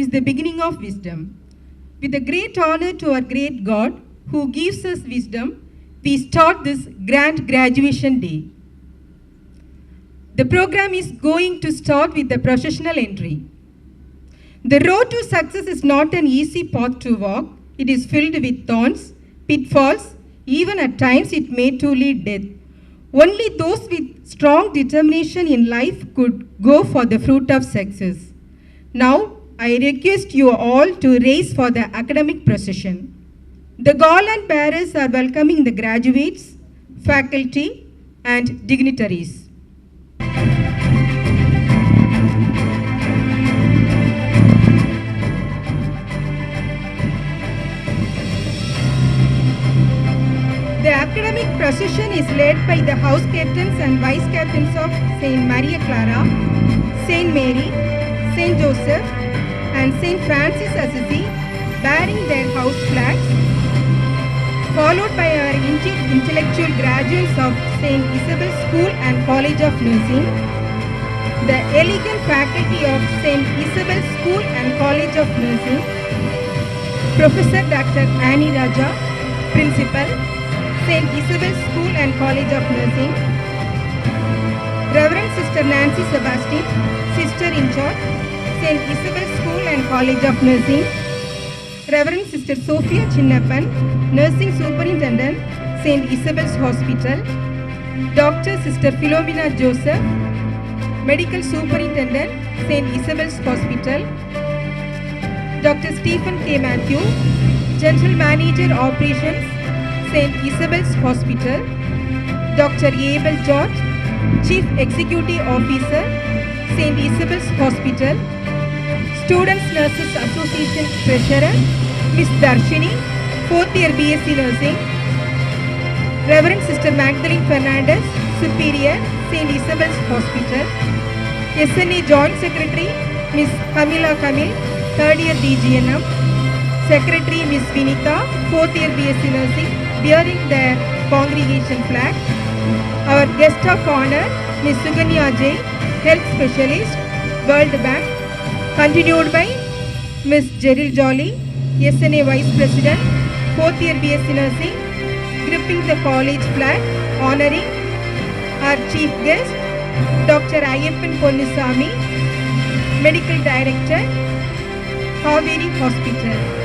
is the beginning of wisdom. With a great honor to our great God who gives us wisdom, we start this grand graduation day. The program is going to start with the processional entry. The road to success is not an easy path to walk. It is filled with thorns, pitfalls, even at times it may to lead death. Only those with strong determination in life could go for the fruit of success. Now, I request you all to raise for the academic procession. The garland bearers are welcoming the graduates, faculty, and dignitaries. The academic procession is led by the house captains and vice captains of St. Maria Clara, St. Mary, St. Joseph, and St. Francis Assisi, bearing their house flags, followed by our intellectual graduates of St. Isabel's School and College of Nursing, the elegant faculty of St. Isabel's School and College of Nursing, Professor Dr. Annie Raja, Principal, St. Isabel's School and College of Nursing, Reverend Sister Nancy Sebastian, Sister in Charge, St. Isabel's School and College of Nursing, Reverend Sister Sophia Chinnappan, Nursing Superintendent, St. Isabel's Hospital, Dr. Sister Philomena Joseph, Medical Superintendent, St. Isabel's Hospital, Dr. Stephen K. Matthew, General Manager Operations, St. Isabel's Hospital, Dr. Abel George, Chief Executive Officer, St. Isabel's Hospital, Students Nurses Association Treasurer, Ms. Darshini, 4th year BSc Nursing, Reverend Sister Magdalene Fernandez, Superior, St. Isabel's Hospital, SNA Joint Secretary, Ms. Kamila Kamil, 3rd year DGNM, Secretary Ms. Vinita, 4th year BSc Nursing, bearing their congregation flag. Our guest of honor, Ms. Suganya J, Health Specialist, World Bank, continued by Ms. Jeril Jolly, SNA Vice President, 4th year BSc Nursing, gripping the college flag, honoring our chief guest, Dr. Ayyappan Ponnusamy, Medical Director, Kaveri Hospital.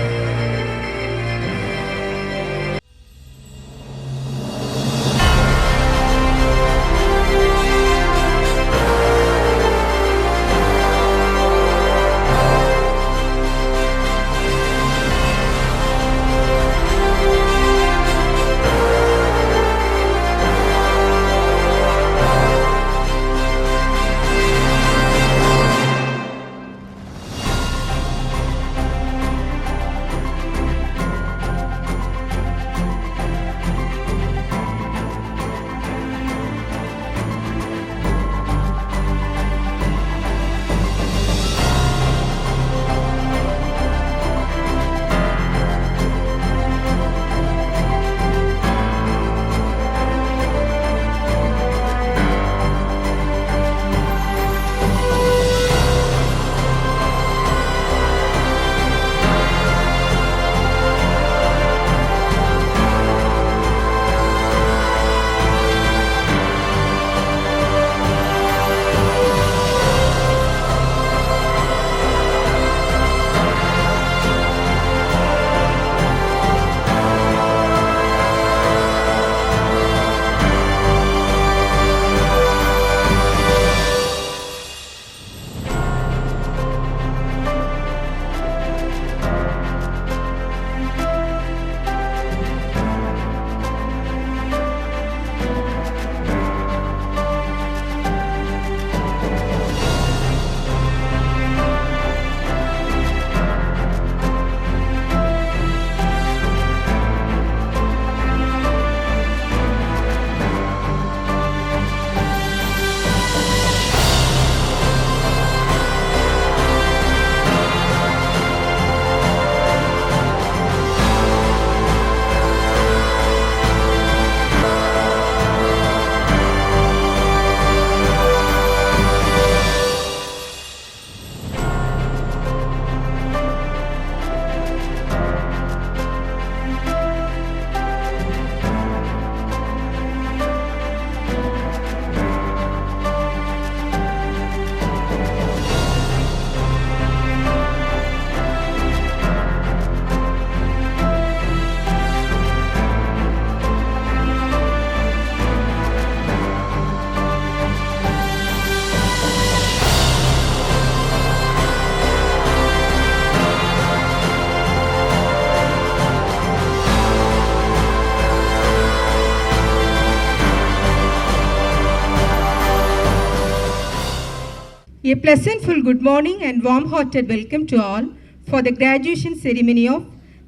A pleasantful good morning and warm-hearted welcome to all for the graduation ceremony of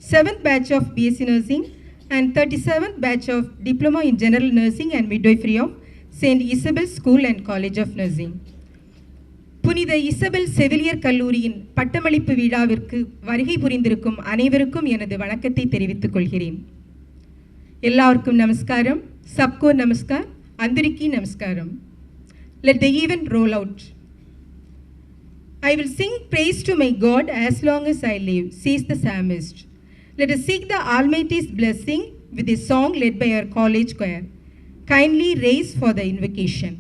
7th batch of BSc Nursing and 37th batch of Diploma in General Nursing and Midwifery of St.ISABEL'S School and College of Nursing. புனித Isabelle செவிலியர் கல்லூரியின் பட்டமளிப்பு விழாவிற்கு வருகை புரிந்திருக்கும் அனைவருக்கும் எனது வணக்கத்தை தெரிவித்துக் கொள்கிறேன். எல்லாருக்கும் நமஸ்காரம், சப்கோ நமஸ்கார், அந்தரிக்கி நமஸ்காரம். Let the event roll out. I will sing praise to my God as long as I live, says the psalmist. Let us seek the Almighty's blessing with a song led by our college choir. Kindly raise for the invocation.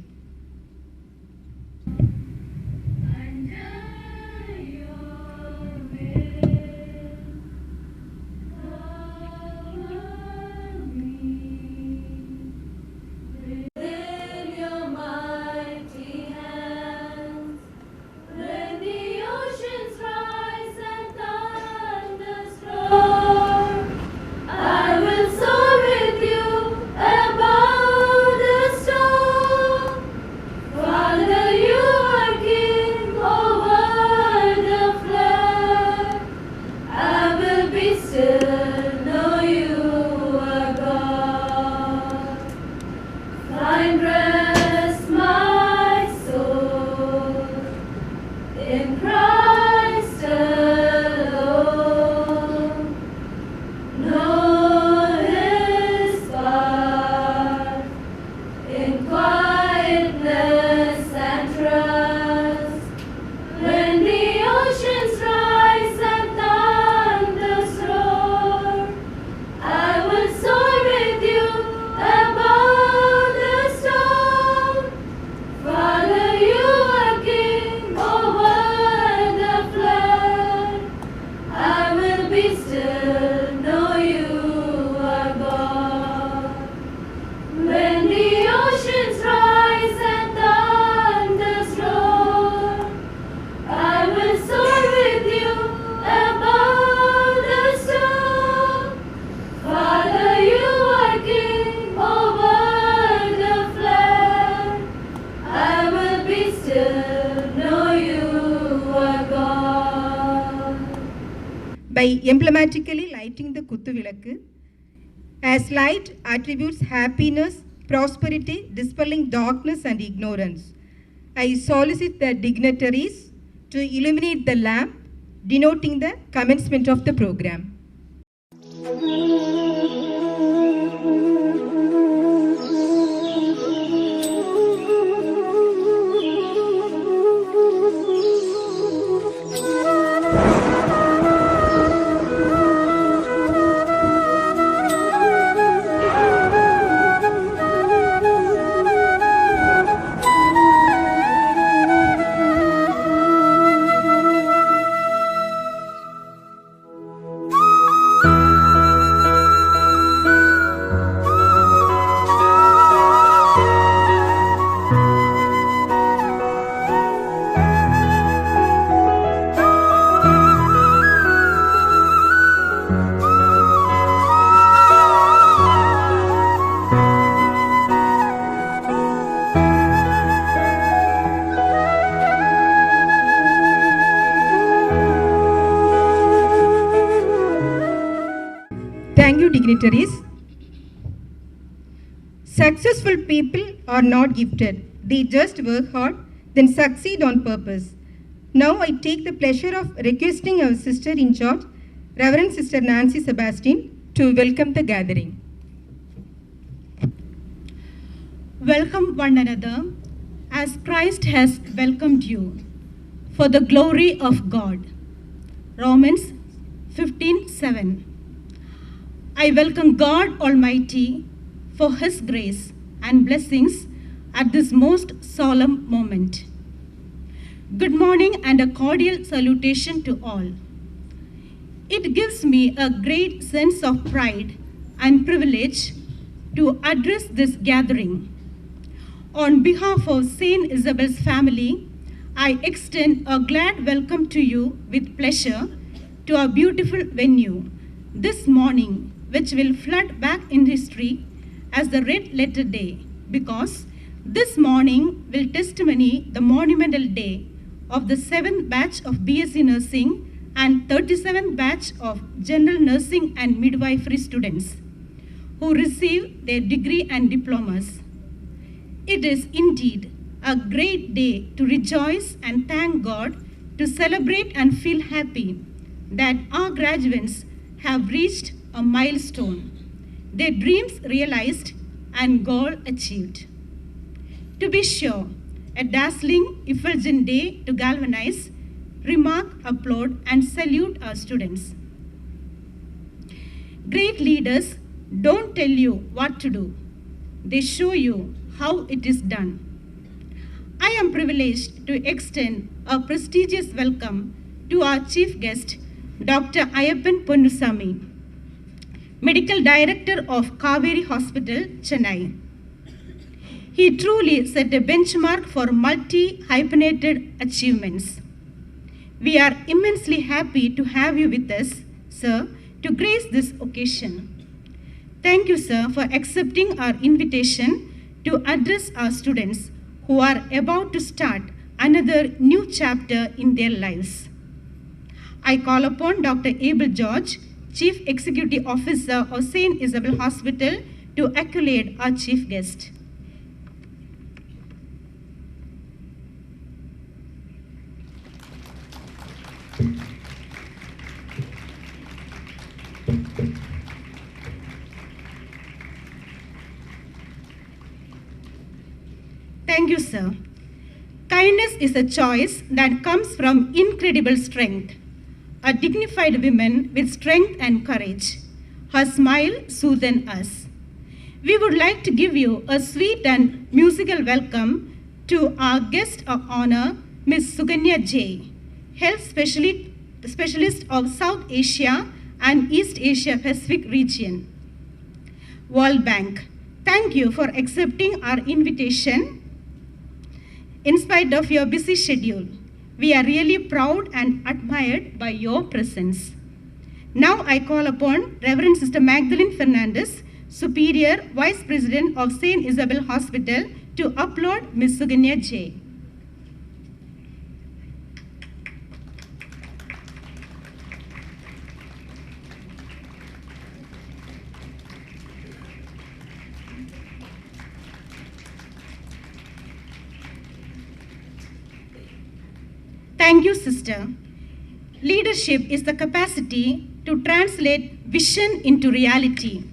by emblematically lighting the Kuttuvilakku. As light attributes happiness, prosperity, dispelling darkness and ignorance, I solicit the dignitaries to illuminate the lamp, denoting the commencement of the program. Thank you, dignitaries. Successful people are not gifted. They just work hard, then succeed on purpose. Now I take the pleasure of requesting our sister in charge, Reverend Sister Nancy Sebastian, to welcome the gathering. Welcome one another as Christ has welcomed you for the glory of God. Romans 15:7. I welcome God Almighty for His grace and blessings at this most solemn moment. Good morning and a cordial salutation to all. It gives me a great sense of pride and privilege to address this gathering. On behalf of St. Isabel's family, I extend a glad welcome to you with pleasure to our beautiful venue this morning, which will flood back in history as the red letter day, because this morning will testimony the monumental day of the 7th batch of BSc Nursing and 37th batch of General Nursing and Midwifery students who receive their degree and diplomas. It is indeed a great day to rejoice and thank God, to celebrate and feel happy that our graduates have reached a milestone, their dreams realized and goal achieved. To be sure, a dazzling, effulgent day to galvanize, remark, applaud, and salute our students. Great leaders don't tell you what to do, they show you how it is done. I am privileged to extend a prestigious welcome to our chief guest, Dr. Ayappan Ponnusamy, Medical Director of Kaveri Hospital, Chennai. He truly set a benchmark for multi-hyphenated achievements. We are immensely happy to have you with us, sir, to grace this occasion. Thank you, sir, for accepting our invitation to address our students who are about to start another new chapter in their lives. I call upon Dr. Abel George, Chief Executive Officer of St. Isabel Hospital, to accolade our chief guest. Thank you, sir. Kindness is a choice that comes from incredible strength. A dignified woman with strength and courage. Her smile soothes us. We would like to give you a sweet and musical welcome to our guest of honor, Ms. Suganya J., Health Specialist of South Asia and East Asia Pacific region. World Bank, thank you for accepting our invitation in spite of your busy schedule. We are really proud and admired by your presence. Now I call upon Reverend Sister Magdalene Fernandez, Superior Vice President of St. Isabel Hospital, to applaud Ms. Suganya J. Thank you, sister. Leadership is the capacity to translate vision into reality.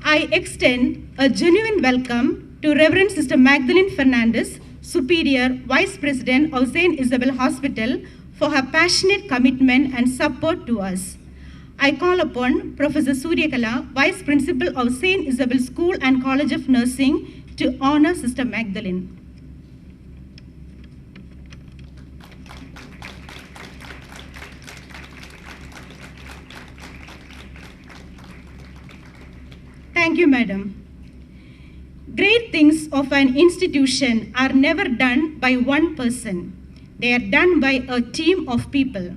I extend a genuine welcome to Reverend Sister Magdalene Fernandez, Superior Vice President of St. Isabel Hospital, for her passionate commitment and support to us. I call upon Professor Suryakala, Vice Principal of St. Isabel's School and College of Nursing, to honor Sister Magdalene. Thank you, Madam. Great things of an institution are never done by one person. They are done by a team of people.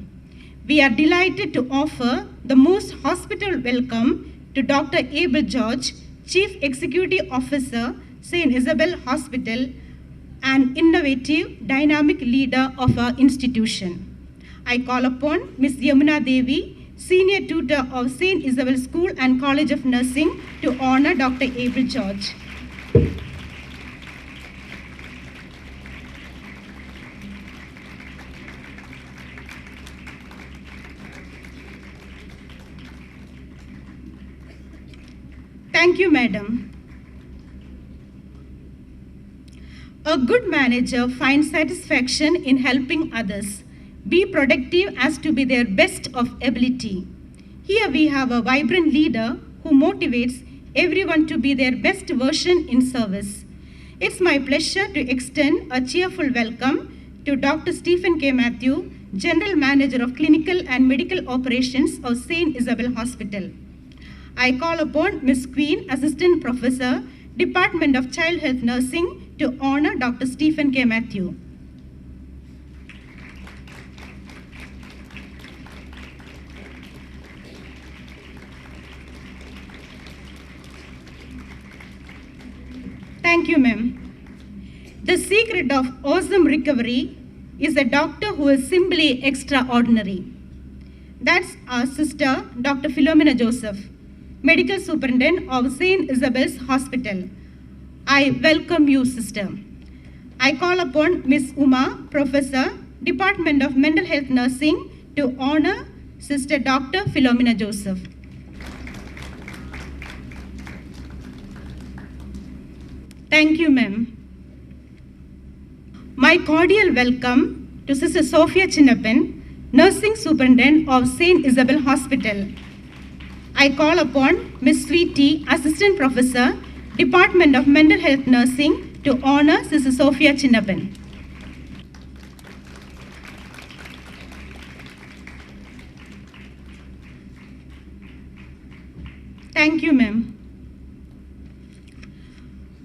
We are delighted to offer the most hospitable welcome to Dr. Abel George, Chief Executive Officer, St. Isabel Hospital, an innovative, dynamic leader of our institution. I call upon Ms. Yamuna Devi, Senior Tutor of St. Isabel's School and College of Nursing, to honor Dr. Abel George. Thank you, Madam. A good manager finds satisfaction in helping others. Be productive as to be their best of ability. Here we have a vibrant leader who motivates everyone to be their best version in service. It's my pleasure to extend a cheerful welcome to Dr. Stephen K. Matthew, General Manager of Clinical and Medical Operations of St. Isabel Hospital. I call upon Ms. Queen, Assistant Professor, Department of Child Health Nursing, to honor Dr. Stephen K. Matthew. Thank you, ma'am. The secret of awesome recovery is a doctor who is simply extraordinary. That's our sister, Dr. Philomena Joseph, Medical Superintendent of St. Isabel's Hospital. I welcome you, sister. I call upon Ms. Uma, Professor, Department of Mental Health Nursing, to honor Sister Dr. Philomena Joseph. Thank you, ma'am. My cordial welcome to Sister Sophia Chinnapan, Nursing Superintendent of St. Isabel Hospital. I call upon Ms. Sweetie, Assistant Professor, Department of Mental Health Nursing, to honor Sister Sophia Chinnapan. Thank you, ma'am.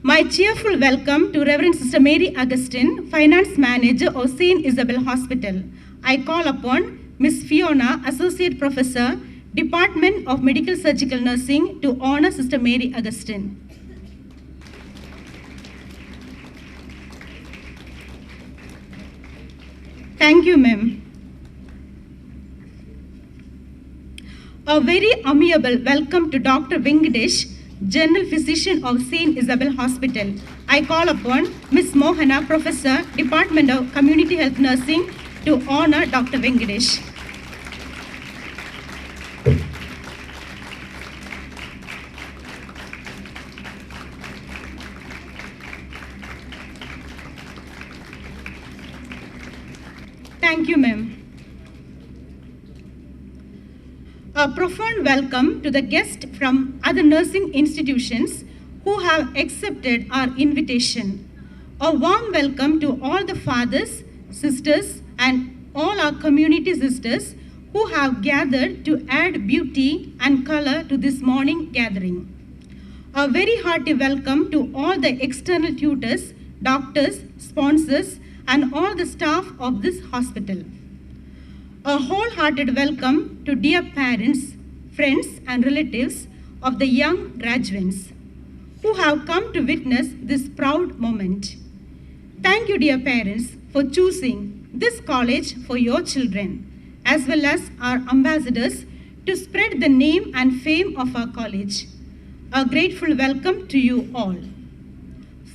My cheerful welcome to Reverend Sister Mary Augustine, Finance Manager of St. Isabel Hospital. I call upon Ms. Fiona, Associate Professor, Department of Medical Surgical Nursing, to honor Sister Mary Augustine. Thank you, ma'am. A very amiable welcome to Dr. Venkatesh, General Physician of St. Isabel Hospital. I call upon Ms. Mohana, Professor, Department of Community Health Nursing, to honor Dr. Venkatesh. Thank you, ma'am. A profound welcome to the guests from other nursing institutions who have accepted our invitation. A warm welcome to all the fathers, sisters, and all our community sisters who have gathered to add beauty and color to this morning gathering. A very hearty welcome to all the external tutors, doctors, sponsors, and all the staff of this hospital. A wholehearted welcome to dear parents, friends, and relatives of the young graduates who have come to witness this proud moment. Thank you, dear parents, for choosing this college for your children, as well as our ambassadors to spread the name and fame of our college. A grateful welcome to you all.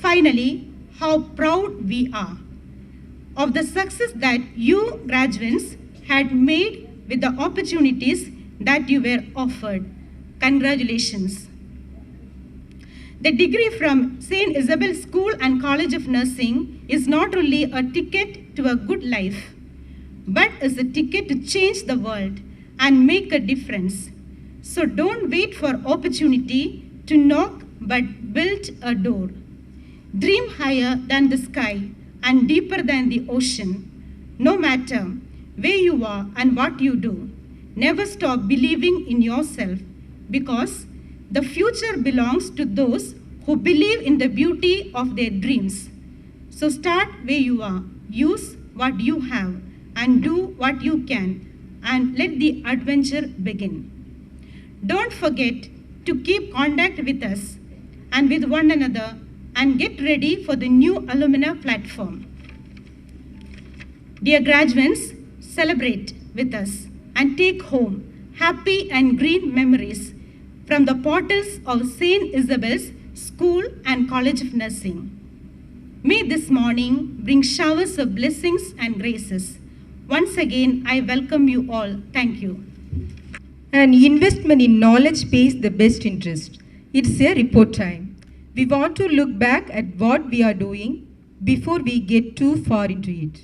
Finally, how proud we are. of the success that you graduates had made with the opportunities that you were offered. Congratulations. The degree from St.ISABEL'S School and College of Nursing is not only a ticket to a good life, but is a ticket to change the world and make a difference. So don't wait for opportunity to knock, but build a door. Dream higher than the sky and deeper than the ocean. No matter where you are and what you do, never stop believing in yourself, because the future belongs to those who believe in the beauty of their dreams. So start where you are, use what you have, and do what you can, and let the adventure begin. Don't forget to keep contact with us and with one another, and get ready for the new alumni platform. Dear graduates, celebrate with us and take home happy and green memories from the portals of St.ISABEL'S School and College of Nursing. May this morning bring showers of blessings and graces. Once again, I welcome you all. Thank you. An investment in knowledge pays the best interest. It's a report time. We want to look back at what we are doing before we get too far into it.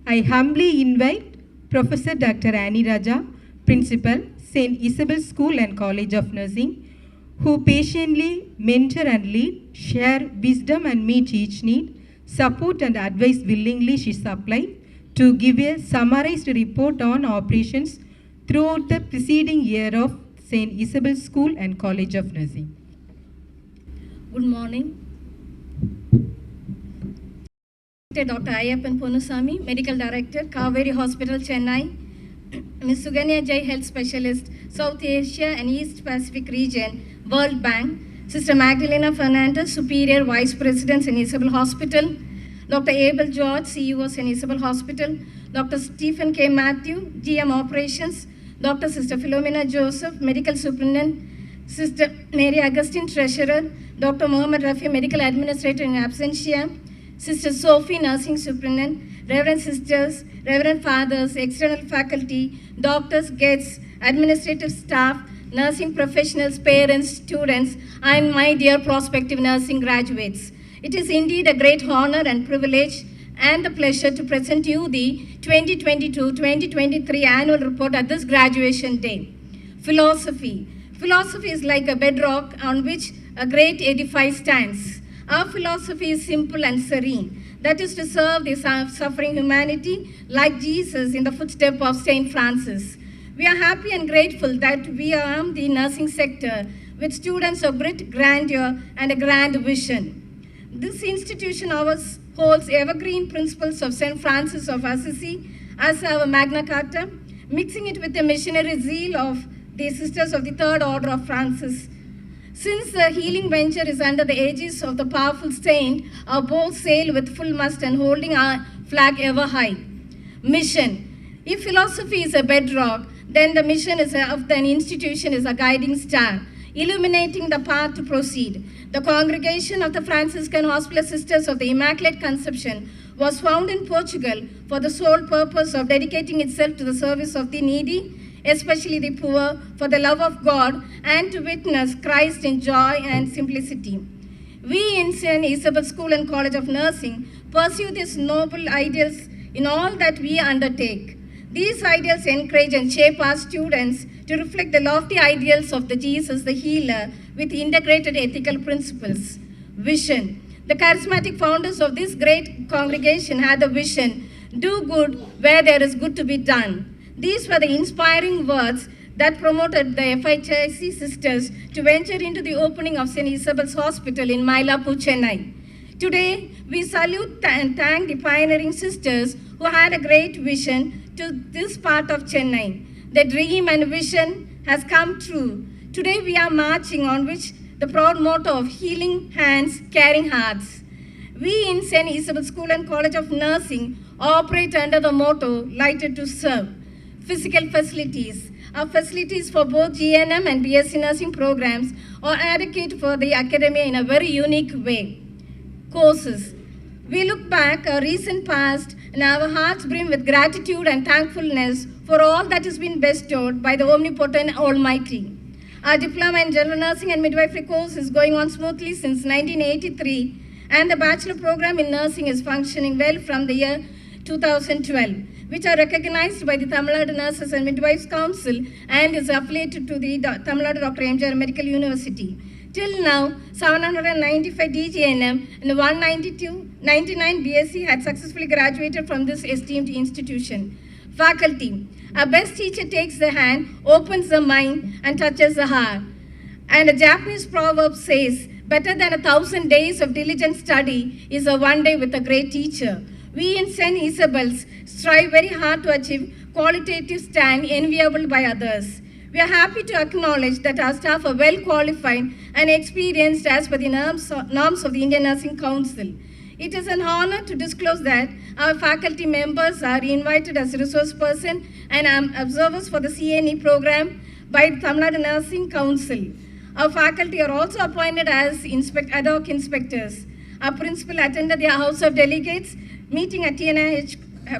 I humbly invite Professor Dr. Annie Raja, Principal, St.ISABEL'S School and College of Nursing, who patiently mentor and lead, share wisdom and meet each need, support and advice willingly she supplied, to give a summarized report on operations throughout the preceding year of St.ISABEL'S School and College of Nursing. Good morning. Dr. Ayappan Ponusamy, Medical Director, Kaveri Hospital, Chennai. Ms. Suganya Jai, Health Specialist, South Asia and East Pacific Region, World Bank. Sister Magdalena Fernandez, Superior Vice President, St. Isabel Hospital. Dr. Abel George, CEO, St. Isabel Hospital. Dr. Stephen K. Matthew, GM Operations. Dr. Sister Philomena Joseph, Medical Superintendent. Sister Mary Augustine, Treasurer. Dr. Mohammed Rafi, Medical Administrator in absentia. Sister Sophie, Nursing Superintendent. Reverend Sisters, Reverend Fathers, external faculty, doctors, guests, administrative staff, nursing professionals, parents, students, and my dear prospective nursing graduates. It is indeed a great honor and privilege and a pleasure to present you the 2022-2023 annual report at this graduation day. Philosophy. Philosophy is like a bedrock on which a great edifice stands. Our philosophy is simple and serene. That is to serve the suffering humanity like Jesus in the footsteps of St. Francis. We are happy and grateful that we arm the nursing sector with students of great grandeur and a grand vision. This institution holds evergreen principles of St. Francis of Assisi as our Magna Carta, mixing it with the missionary zeal of the Sisters of the Third Order of Francis. Since the healing venture is under the aegis of the powerful saint, our boats sail with full mast and holding our flag ever high. Mission. If philosophy is a bedrock, then the mission of the institution is a guiding star, illuminating the path to proceed. The congregation of the Franciscan Hospital Sisters of the Immaculate Conception was founded in Portugal for the sole purpose of dedicating itself to the service of the needy, especially the poor, for the love of God, and to witness Christ in joy and simplicity. We in St. Isabel's School and College of Nursing pursue these noble ideals in all that we undertake. These ideals encourage and shape our students to reflect the lofty ideals of the Jesus, the healer, with integrated ethical principles. Vision. The charismatic founders of this great congregation had the vision, do good where there is good to be done. These were the inspiring words that promoted the FHIC sisters to venture into the opening of St. Isabel's Hospital in Mylapore, Chennai. Today, we salute and thank the pioneering sisters who had a great vision to this part of Chennai. The dream and vision has come true. Today, we are marching on which the proud motto of healing hands, caring hearts. We in St. Isabel's School and College of Nursing operate under the motto, lighted to serve. Physical facilities. Our facilities for both GNM and BSc nursing programs are adequate for the academia in a very unique way. Courses. We look back a recent past and our hearts brim with gratitude and thankfulness for all that has been bestowed by the Omnipotent Almighty. Our diploma in general nursing and midwifery course is going on smoothly since 1983, and the bachelor program in nursing is functioning well from the year 2012, which are recognized by the Tamil Nadu Nurses and Midwives Council and is affiliated to the Tamil Nadu Dr. M.G.R. Medical University. Till now, 795 DGNM and 199 BSc had successfully graduated from this esteemed institution. Faculty. A best teacher takes the hand, opens the mind, and touches the heart. And a Japanese proverb says, better than 1,000 days of diligent study is a one day with a great teacher. We in St. Isabel's strive very hard to achieve qualitative stand enviable by others. We are happy to acknowledge that our staff are well qualified and experienced as per the norms of the Indian Nursing Council. It is an honor to disclose that our faculty members are invited as resource person and observers for the CNE program by the Tamil Nadu Nursing Council. Our faculty are also appointed as ad hoc inspectors. Our principal attended the House of Delegates meeting at TNIH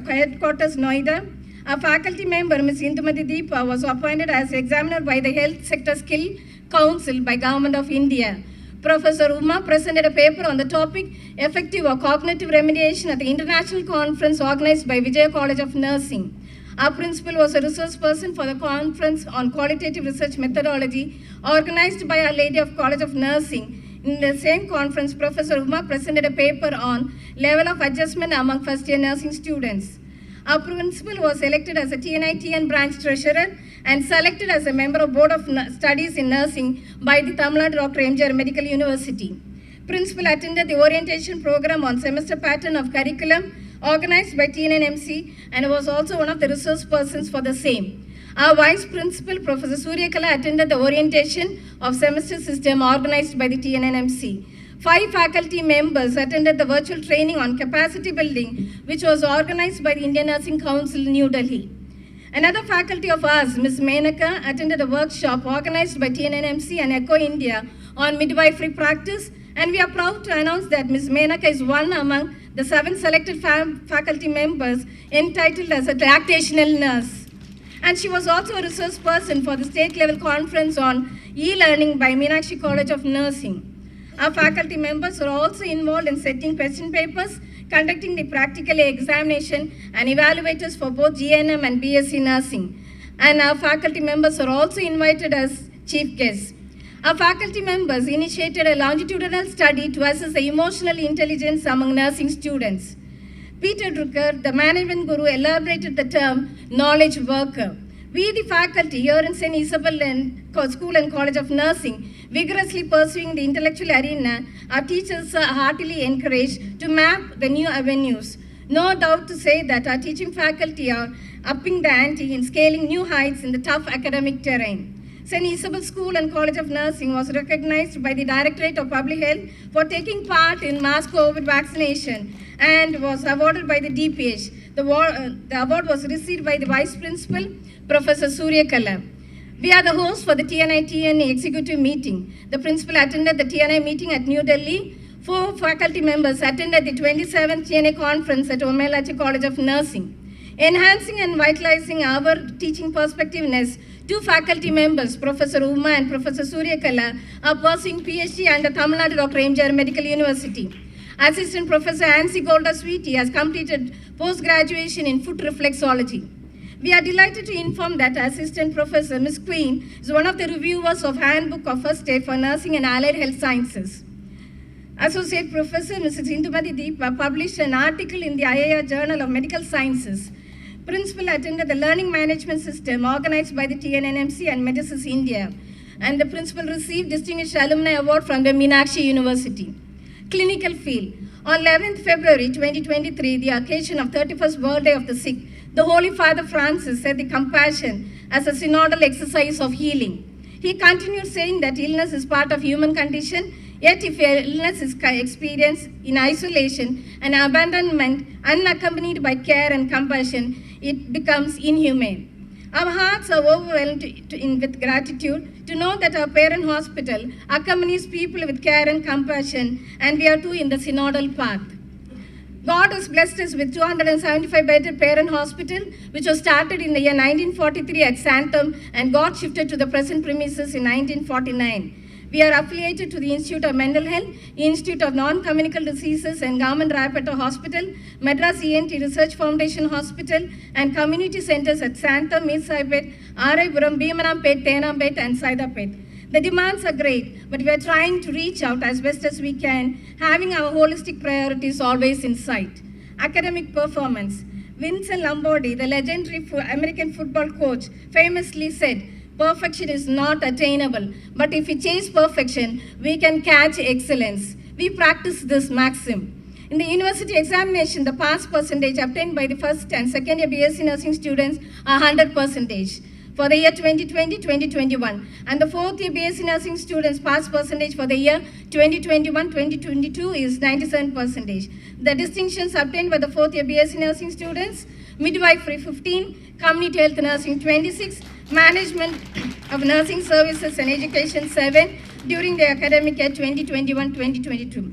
headquarters, Noida. Our faculty member, Ms. Indumati Deepa, was appointed as examiner by the Health Sector Skill Council by Government of India. Professor Uma presented a paper on the topic Effective or Cognitive Remediation at the International Conference organized by Vijaya College of Nursing. Our principal was a resource person for the conference on qualitative research methodology organized by Our Lady of College of Nursing. In the same conference, Professor Uma presented a paper on level of adjustment among first-year nursing students. Our principal was elected as a TNITN branch treasurer and selected as a member of Board of Studies in Nursing by the Tamil Nadu Dr. M.G.R. Medical University. Principal attended the orientation program on semester pattern of curriculum organized by TNNMC and was also one of the resource persons for the same. Our Vice Principal, Professor Suryakala, attended the orientation of semester system organized by the TNNMC. 5 faculty members attended the virtual training on capacity building, which was organized by the Indian Nursing Council, New Delhi. Another faculty of ours, Ms. Menaka, attended a workshop organized by TNNMC and ECHO India on midwifery practice, and we are proud to announce that Ms. Menaka is one among the 7 selected faculty members entitled as a lactational nurse. And she was also a resource person for the state-level conference on e-learning by Meenakshi College of Nursing. Our faculty members are also involved in setting question papers, conducting the practical examination, and evaluators for both GNM and BSc Nursing. And our faculty members are also invited as chief guests. Our faculty members initiated a longitudinal study to assess the emotional intelligence among nursing students. Peter Drucker, the management guru, elaborated the term knowledge worker. We, the faculty here in St. Isabel's School and College of Nursing, vigorously pursuing the intellectual arena, our teachers are heartily encouraged to map the new avenues. No doubt to say that our teaching faculty are upping the ante in scaling new heights in the tough academic terrain. St. Isabel's School and College of Nursing was recognized by the Directorate of Public Health for taking part in mass COVID vaccination and was awarded by the DPH. The award was received by the Vice Principal, Professor Suryakala. We are the hosts for the TNI-TN executive meeting. The principal attended the TNI meeting at New Delhi. 4 faculty members attended the 27th TNI conference at Omelachi College of Nursing. Enhancing and vitalizing our teaching perspectiveness, 2 faculty members, Professor Uma and Professor Suryakala, are pursuing PhD under Tamil Nadu Dr. M.G.R. Medical University. Assistant Professor Ansi Golda-Sweetie has completed post-graduation in foot reflexology. We are delighted to inform that Assistant Professor Ms. Queen is one of the reviewers of Handbook of First Aid for Nursing and Allied Health Sciences. Associate Professor Mrs. Indumati Deepa published an article in the IIR Journal of Medical Sciences. Principal attended the Learning Management System organized by the TNNMC and Medicines India. And the principal received Distinguished Alumni Award from the Meenakshi University. Clinical field. On 11th February 2023, the occasion of 31st birthday of the sick, the Holy Father Francis said the compassion as a synodal exercise of healing. He continued saying that illness is part of human condition, yet if illness is experienced in isolation and abandonment unaccompanied by care and compassion, it becomes inhumane. Our hearts are overwhelmed with gratitude to know that our parent hospital accompanies people with care and compassion, and we are too in the synodal path. God has blessed us with 275-bedded parent hospital, which was started in the year 1943 at Santam and got shifted to the present premises in 1949. We are affiliated to the Institute of Mental Health, Institute of Non-Communicable Diseases and Government Rayapeta Hospital, Madras ENT Research Foundation Hospital, and community centers at Santam, Isabels, Araipuram, Bhimanampet, Tenampet, and Saidapet. The demands are great, but we are trying to reach out as best as we can, having our holistic priorities always in sight. Academic performance. Vincent Lombardi, the legendary American football coach, famously said, "Perfection is not attainable, but if we chase perfection, we can catch excellence." We practice this maxim. In the university examination, the pass percentage obtained by the first and second year BSc nursing students are 100%. For the year 2020-2021, and the fourth year BSc nursing students pass percentage for the year 2021-2022 is 97%. The distinctions obtained by the fourth year BSc nursing students: midwifery 15, community health nursing 26, management of nursing services and education 7 during the academic year 2021-2022.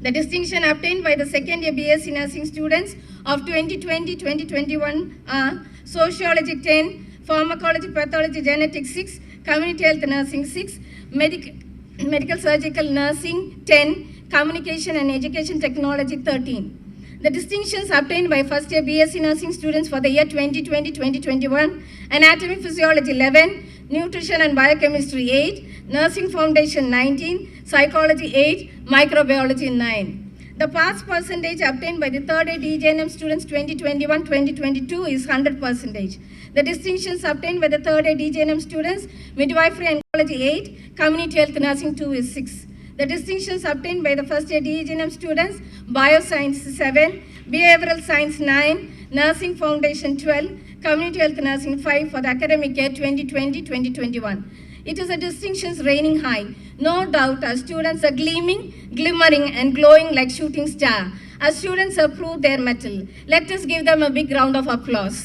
The distinction obtained by the second year BSc nursing students of 2020-2021 are sociology 10, pharmacology, pathology, genetics 6, community health nursing 6, medical surgical nursing 10, communication and education technology 13. The distinctions obtained by first year BSc nursing students for the year 2020-2021, anatomy physiology 11, nutrition and biochemistry 8, nursing foundation 19, psychology 8, microbiology 9. The pass percentage obtained by the third year DJNM students 2021-2022 is 100%. The distinctions obtained by the third year DJNM students, midwifery and oncology 8, community health nursing 2 is 6. The distinctions obtained by the first year DJNM students, bioscience 7, behavioral science 9, nursing foundation 12, community health nursing 5 for the academic year 2020-2021. It is a distinctions reigning high. No doubt our students are gleaming, glimmering and glowing like shooting star. Our students have proved their mettle. Let us give them a big round of applause.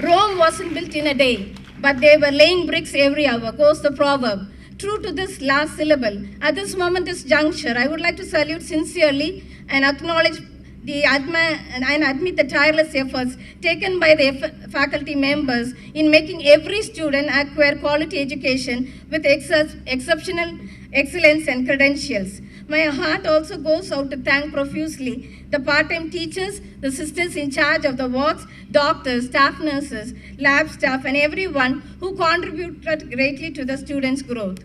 Rome wasn't built in a day, but they were laying bricks every hour, goes the proverb. True to this last syllable, at this momentous juncture, I would like to salute sincerely and acknowledge and admit the tireless efforts taken by the faculty members in making every student acquire quality education with exceptional excellence and credentials. My heart also goes out to thank profusely the part-time teachers, the sisters in charge of the wards, doctors, staff nurses, lab staff, and everyone who contributed greatly to the students' growth.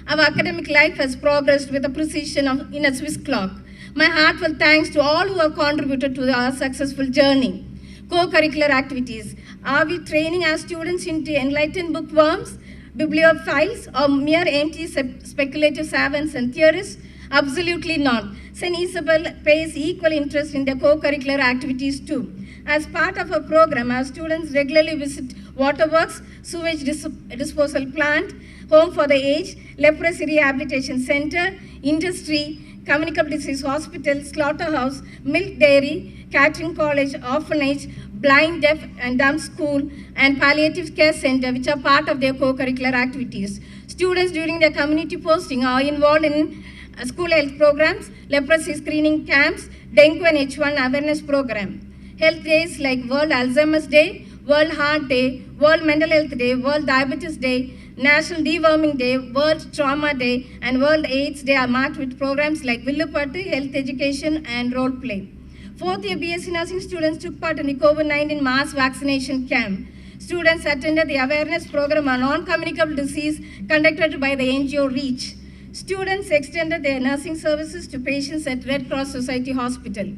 Our academic life has progressed with the precision in a Swiss clock. My heartfelt thanks to all who have contributed to our successful journey. Co-curricular activities. Are we training our students into enlightened bookworms, bibliophiles, or mere empty speculative savants and theorists? Absolutely not. St. Isabel pays equal interest in their co-curricular activities too. As part of our program, our students regularly visit waterworks, sewage disposal plant, home for the aged, leprosy rehabilitation center, industry, communicable disease hospital, slaughterhouse, milk dairy, catering college, orphanage, blind, deaf and dumb school, and palliative care center, which are part of their co-curricular activities. Students during their community posting are involved in school health programs, leprosy screening camps, dengue and H1 awareness program. Health days like World Alzheimer's Day, World Heart Day, World Mental Health Day, World Diabetes Day, National Deworming Day, World Trauma Day, and World AIDS Day are marked with programs like Villupattu, health education, and role play. Fourth year BSc nursing students took part in the COVID-19 mass vaccination camp. Students attended the awareness program on non-communicable disease conducted by the NGO REACH. Students extended their nursing services to patients at Red Cross Society Hospital.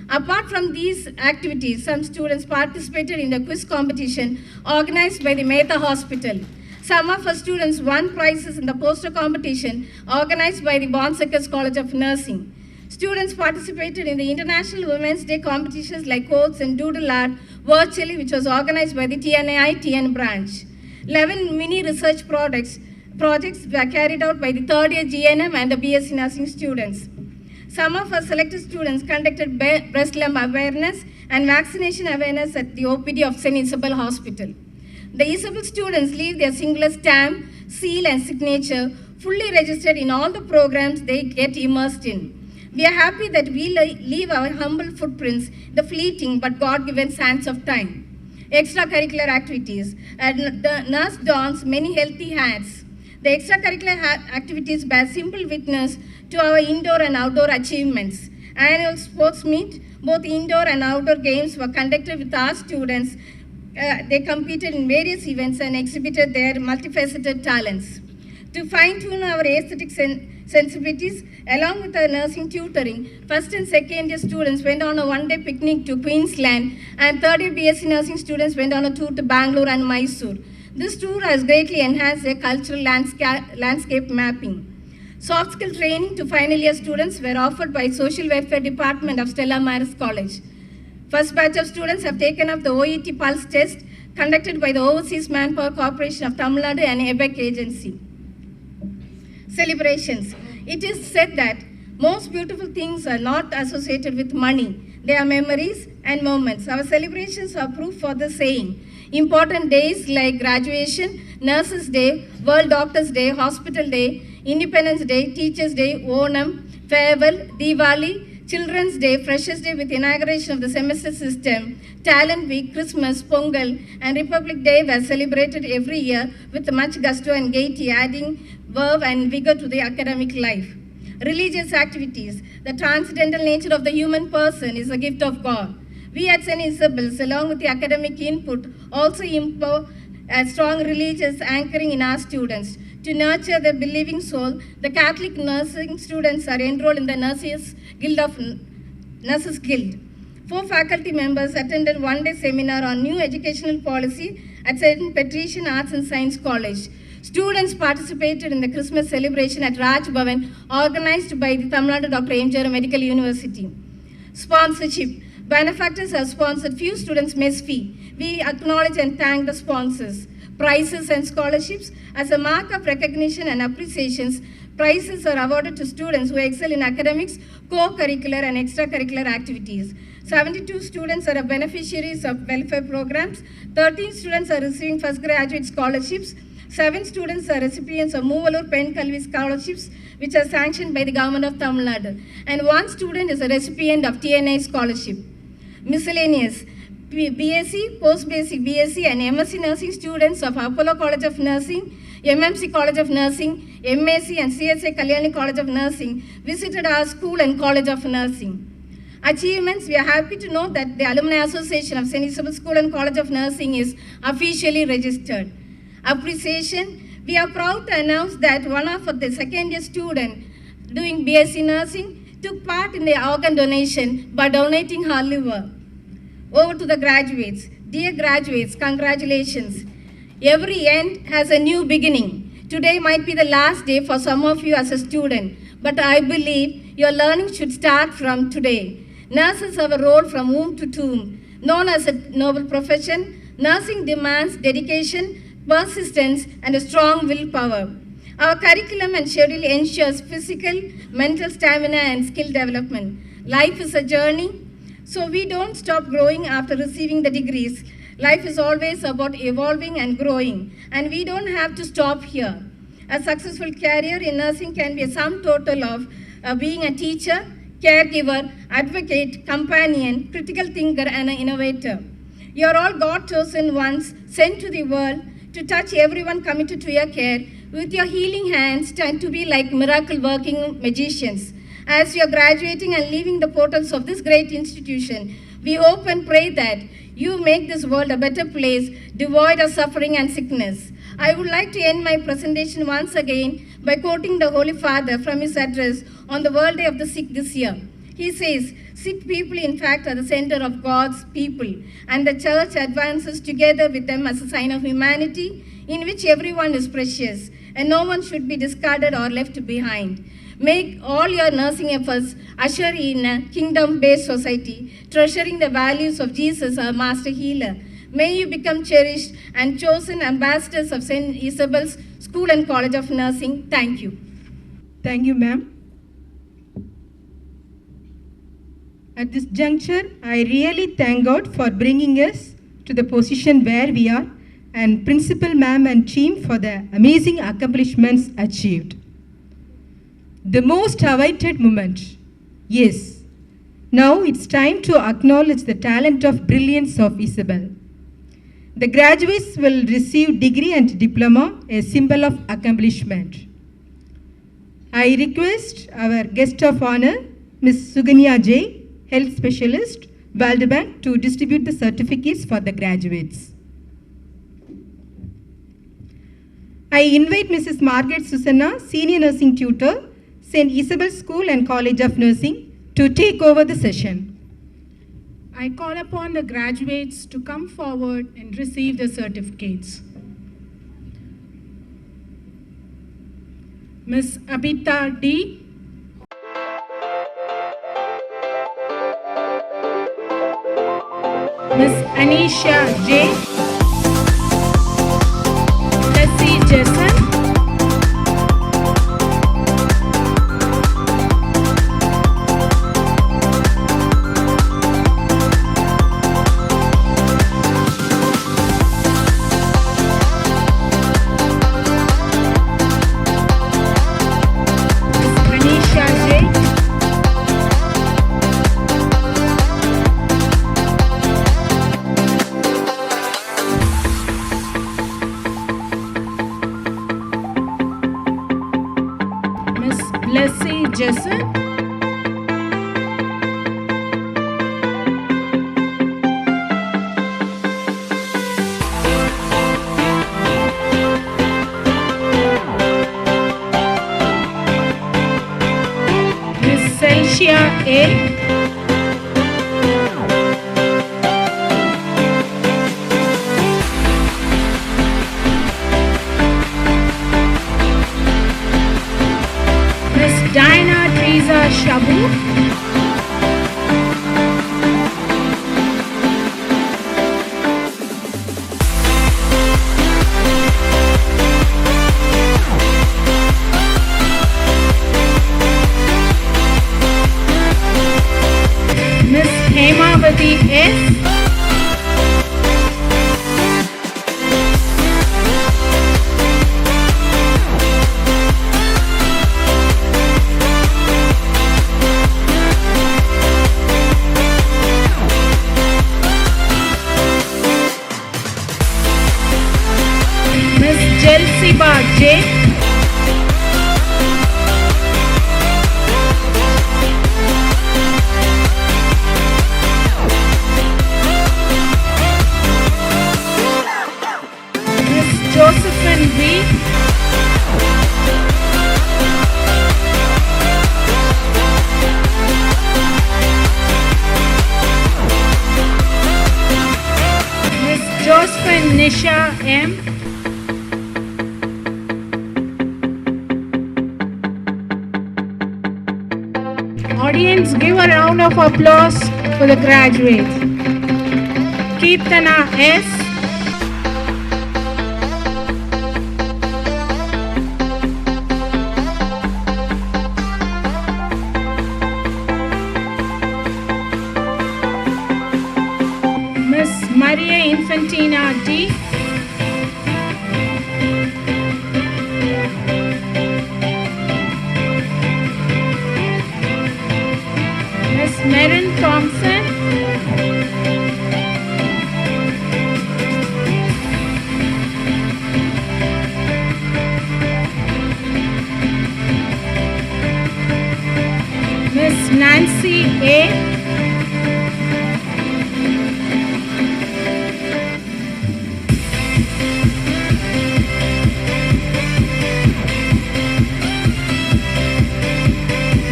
Apart from these activities, some students participated in the quiz competition organized by the Mehta Hospital. Some of our students won prizes in the poster competition organized by the Bonseckers College of Nursing. Students participated in the International Women's Day competitions like Codes and Doodle Art virtually, which was organized by the TN branch. 11 mini research projects were carried out by the third year GNM and the BSc nursing students. Some of our selected students conducted breast lump awareness and vaccination awareness at the OPD of St. Isabel Hospital. The Isabel students leave their singular stamp, seal and signature fully registered in all the programs they get immersed in. We are happy that we leave our humble footprints in the fleeting but God-given sands of time. Extracurricular activities. The nurse dons many healthy hats. The extracurricular activities bear simple witness to our indoor and outdoor achievements. Annual sports meet, both indoor and outdoor games were conducted with our students. They competed in various events and exhibited their multifaceted talents. To fine-tune our aesthetic sensibilities, along with our nursing tutoring, first and second year students went on a one-day picnic to Queensland, and third year BSc nursing students went on a tour to Bangalore and Mysore. This tour has greatly enhanced their cultural landscape mapping. Soft skill training to final year students were offered by Social Welfare Department of Stella Maris College. First batch of students have taken up the OET Pulse test conducted by the Overseas Manpower Corporation of Tamil Nadu and ABEC agency. Celebrations. It is said that most beautiful things are not associated with money. They are memories and moments. Our celebrations are proof for the saying. Important days like graduation, Nurses Day, World Doctors Day, Hospital Day, Independence Day, Teachers Day, Onam, Farewell, Diwali, Children's Day, Freshers Day with inauguration of the semester system, Talent Week, Christmas, Pongal, and Republic Day were celebrated every year with much gusto and gaiety, adding verve and vigor to the academic life. Religious activities. The transcendental nature of the human person is a gift of God. We at ST.ISABEL'S, along with the academic input, also impose a strong religious anchoring in our students. To nurture the believing soul, the Catholic nursing students are enrolled in the Nurses Guild. 4 faculty members attended one-day seminar on new educational policy at St. Patrician Arts and Science College. Students participated in the Christmas celebration at Raj Bhavan, organized by the Tamil Nadu Dr. M. G. R. Medical University. Sponsorship. Benefactors have sponsored few students' mess fee. We acknowledge and thank the sponsors. Prizes and scholarships. As a mark of recognition and appreciations, prizes are awarded to students who excel in academics, co-curricular and extracurricular activities. 72 students are beneficiaries of welfare programs. 13 students are receiving first graduate scholarships. 7 students are recipients of Moovalur Pen Kalvi scholarships, which are sanctioned by the government of Tamil Nadu. And 1 student is a recipient of TNI scholarship. Miscellaneous. BSc, post-basic BSc and MSc nursing students of Apollo College of Nursing, MMC College of Nursing, MAC and CSA Kalyani College of Nursing visited our school and College of Nursing. Achievements. We are happy to know that the Alumni Association of ST.ISABEL'S School and College of Nursing is officially registered. Appreciation. We are proud to announce that one of the second year student doing BSc Nursing took part in the organ donation by donating her liver. Over to the graduates. Dear graduates, congratulations. Every end has a new beginning. Today might be the last day for some of you as a student, but I believe your learning should start from today. Nurses have a role from womb to tomb. Known as a noble profession, nursing demands dedication, persistence, and a strong willpower. Our curriculum and schedule ensures physical, mental stamina, and skill development. Life is a journey, so we don't stop growing after receiving the degrees. Life is always about evolving and growing, and we don't have to stop here. A successful career in nursing can be a sum total of being a teacher, caregiver, advocate, companion, critical thinker, and an innovator. You are all God-chosen ones, sent to the world to touch everyone committed to your care. With your healing hands, stand to be like miracle-working magicians. As you are graduating and leaving the portals of this great institution, we hope and pray that you make this world a better place, devoid of suffering and sickness. I would like to end my presentation once again by quoting the Holy Father from his address on the World Day of the Sick this year. He says, sick people in fact are the center of God's people, and the church advances together with them as a sign of humanity in which everyone is precious and no one should be discarded or left behind. Make all your nursing efforts usher in a kingdom-based society, treasuring the values of Jesus, our master healer. May you become cherished and chosen ambassadors of ST.ISABEL'S School and College of Nursing. Thank you. Thank you, ma'am. At this juncture, I really thank God for bringing us to the position where we are, and Principal ma'am and team for the amazing accomplishments achieved. the most awaited moment. Yes, now it's time to acknowledge the talent of brilliance of Isabel. The graduates will receive degree and diploma, a symbol of accomplishment. I request our guest of honor, Ms. Suganya J, Health Specialist, World Bank, to distribute the certificates for the graduates. I invite Mrs. Margaret Susanna, Senior Nursing Tutor, St. Isabel's School and College of Nursing, to take over the session. I call upon the graduates to come forward and receive the certificates. Ms. Abita D. Ms. Anisha J. Leslie Jason. Leslie Jason. Miss Celcia A. Diana Teresa Shabu. Miss Hemavati S. Jelsiba J. Miss Josephine B. Miss Josephine Nisha M. Audience, give a round of applause for the graduates. Keertana S. Miss Maria Infantina D. Maren Thompson. Miss Nancy A.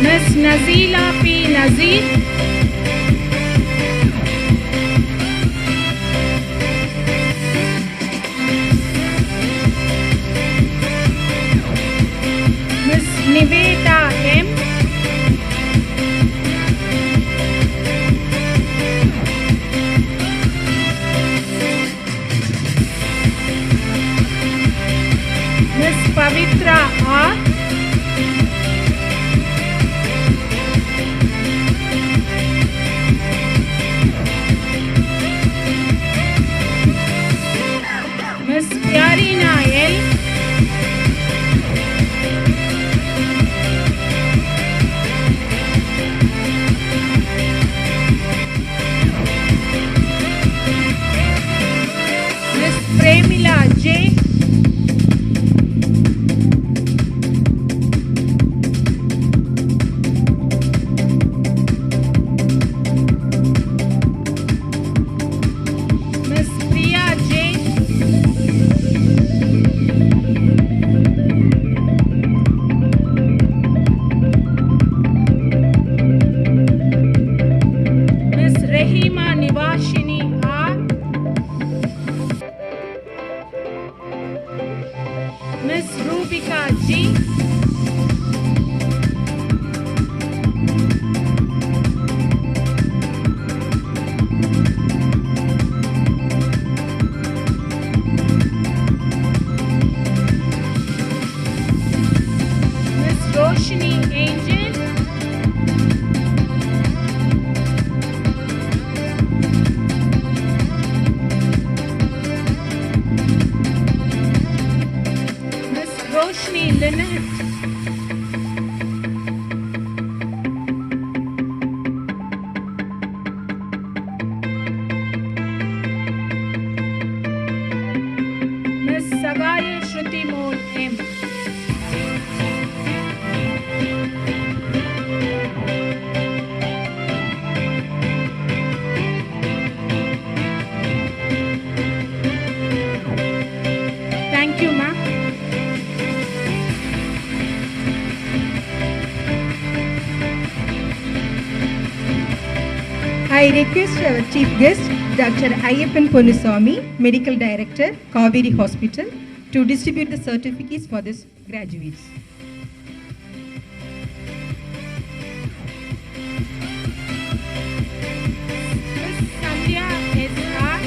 Miss Nazila P. Nazir. Ritika G. Miss Roshni Angel. Miss Roshni Lynette. Miss Sagaya Shruti Mol M. Thank you, ma'am. I request our chief guest, Dr. Ayyappan Ponuswamy, Medical Director, Kaveri Hospital, to distribute the certificates for these graduates. Miss Sandhya S.R.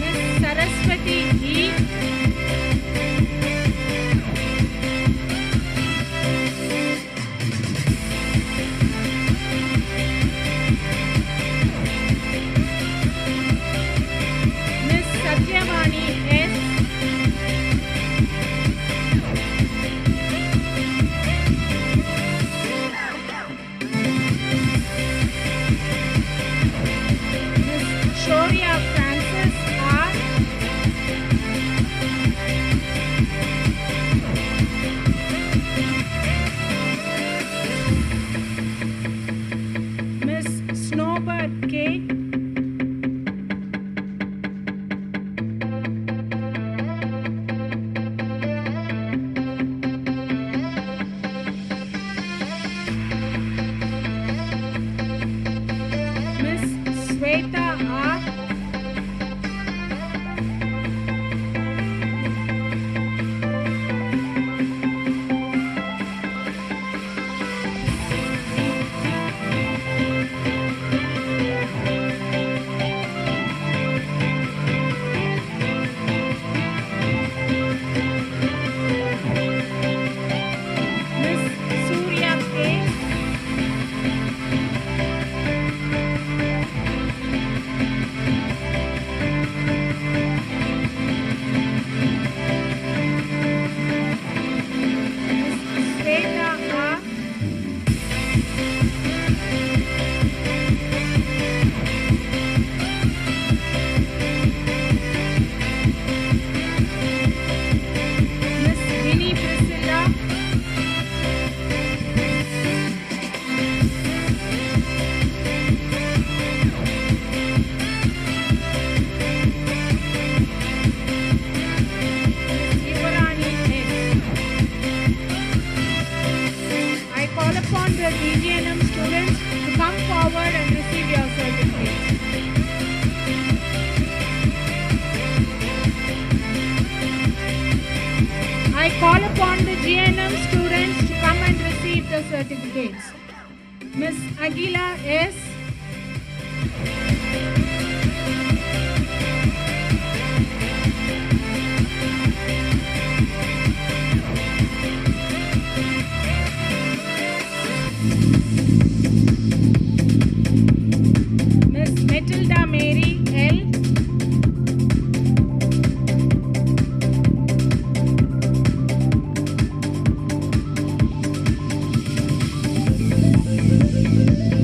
Miss Saraswati E. Miss Satyavani S. Miss Shoria Francis R. Miss Snowbird K. Miss Sweta R. Miss Surya K. Miss Sweta R. Miss Vinnie Priscilla. Miss Yuvarani S. I call upon the DGNM students to come forward and receive your certificates. I call upon the GNM students to come and receive the certificates. Miss Aguila S. Miss Matilda Mary L.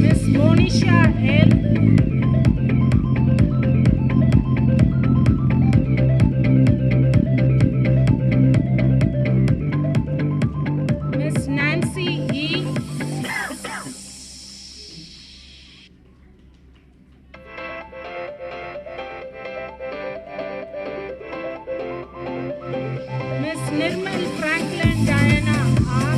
Miss Monisha L. Miss Nancy E. Miss Nirmal Franklin Diana R.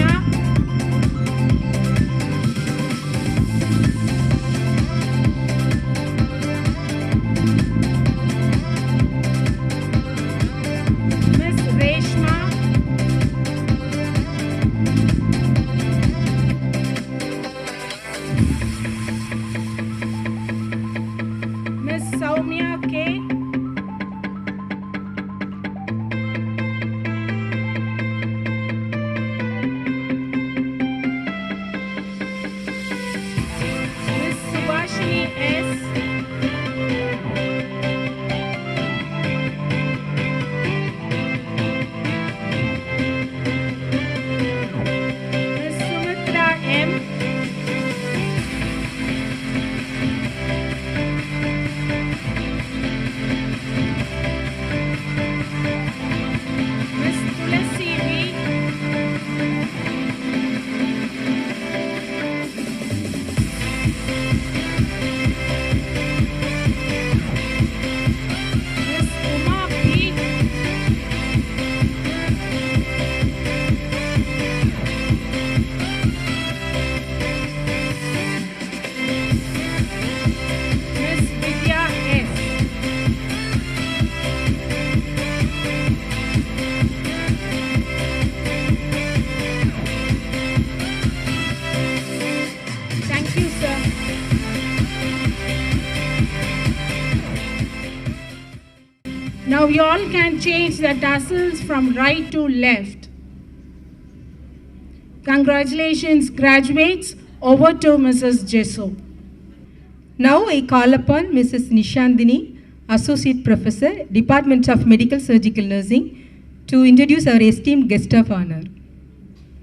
Reshma. Miss Reshma. Miss Soumya K. Miss Subhashini S. Miss Sumitra M. Miss Tulasi V. Miss Uma P. Miss Vidya S. Thank you, sir. Now you all can change the tassels from right to left. Congratulations, graduates. Over to Mrs. Jesso. Now I call upon Mrs. Nishandini, Associate Professor, Department of Medical Surgical Nursing, to introduce our esteemed guest of honor.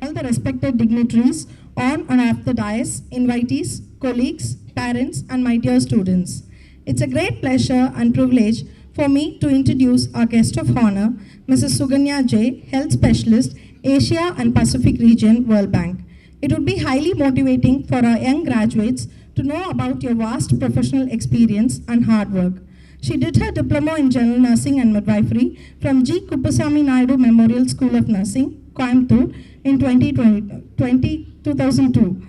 All the respected dignitaries on and off the dais, invitees, colleagues, parents, and my dear students. It's a great pleasure and privilege for me to introduce our guest of honor, Mrs. Suganya J, Health Specialist, Asia and Pacific Region, World Bank. It would be highly motivating for our young graduates to know about your vast professional experience and hard work. She did her diploma in general nursing and midwifery from G. Kuppasamy Naidu Memorial School of Nursing, Coimbatore, in 2002.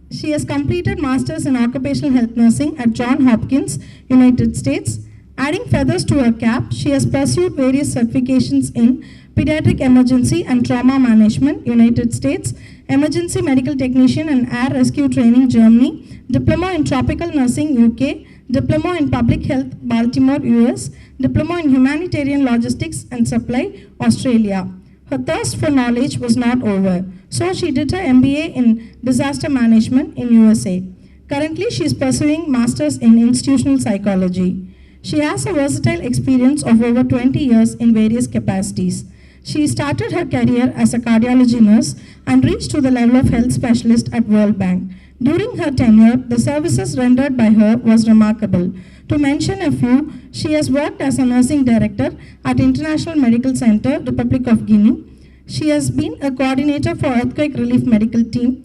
She has completed Masters in Occupational Health Nursing at Johns Hopkins, United States. Adding feathers to her cap, she has pursued various certifications in Pediatric Emergency and Trauma Management, United States, Emergency Medical Technician and Air Rescue Training, Germany, Diploma in Tropical Nursing, UK, Diploma in Public Health, Baltimore, US, Diploma in Humanitarian Logistics and Supply, Australia. Her thirst for knowledge was not over, so she did her MBA in Disaster Management in USA. Currently, she is pursuing Masters in Institutional Psychology. She has a versatile experience of over 20 years in various capacities. She started her career as a cardiology nurse and reached to the level of health specialist at World Bank. During her tenure, the services rendered by her was remarkable. To mention a few, she has worked as a nursing director at International Medical Center, Republic of Guinea. She has been a coordinator for Earthquake Relief Medical Team,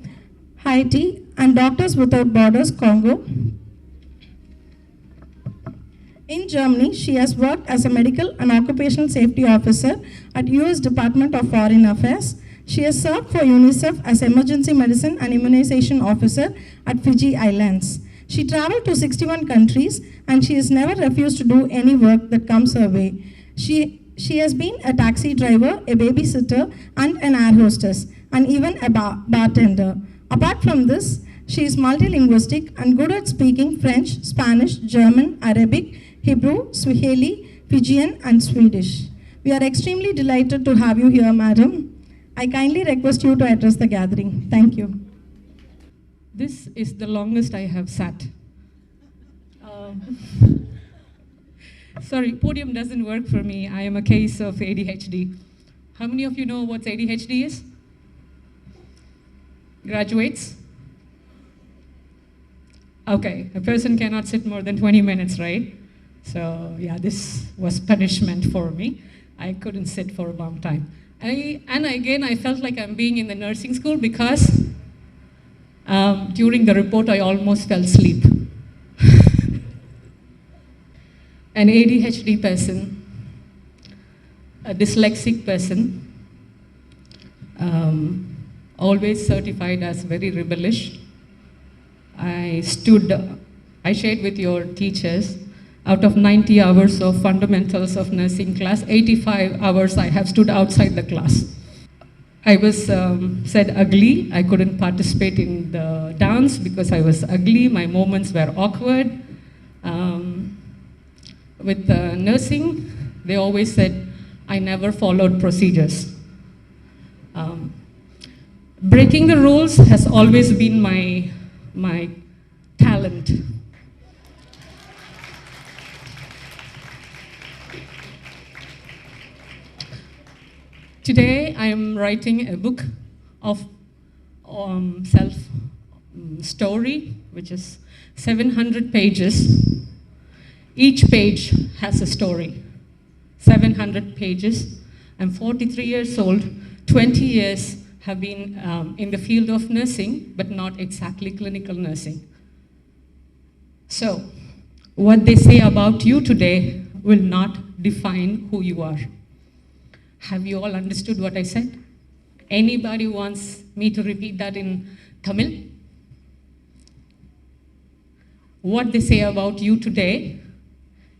Haiti, and Doctors Without Borders, Congo. In Germany, she has worked as a medical and occupational safety officer at US Department of Foreign Affairs. She has served for UNICEF as emergency medicine and immunization officer at Fiji Islands. She traveled to 61 countries and she has never refused to do any work that comes her way. She has been a taxi driver, a babysitter, and an air hostess, and even a bartender. Apart from this, she is multilinguistic and good at speaking French, Spanish, German, Arabic, Hebrew, Swahili, Fijian, and Swedish. We are extremely delighted to have you here, madam. I kindly request you to address the gathering. Thank you. This is the longest I have sat. Sorry, podium doesn't work for me. I am a case of ADHD. How many of you know what ADHD is? Graduates? Okay, a person cannot sit more than 20 minutes, right? So yeah, this was punishment for me. I couldn't sit for a long time. And again, I felt like I'm being in the nursing school because during the report, I almost fell asleep. An ADHD person, a dyslexic person, always certified as very rebellious. I shared with your teachers, out of 90 hours of fundamentals of nursing class, 85 hours I have stood outside the class. I was said ugly. I couldn't participate in the dance because I was ugly. My moments were awkward. With nursing, they always said I never followed procedures. Breaking the rules has always been my talent. Today, I am writing a book of self-story, which is 700 pages. Each page has a story. 700 pages. I'm 43 years old. 20 years have been in the field of nursing, but not exactly clinical nursing. So, what they say about you today will not define who you are. Have you all understood what I said? Anybody wants me to repeat that in Tamil? What they say about you today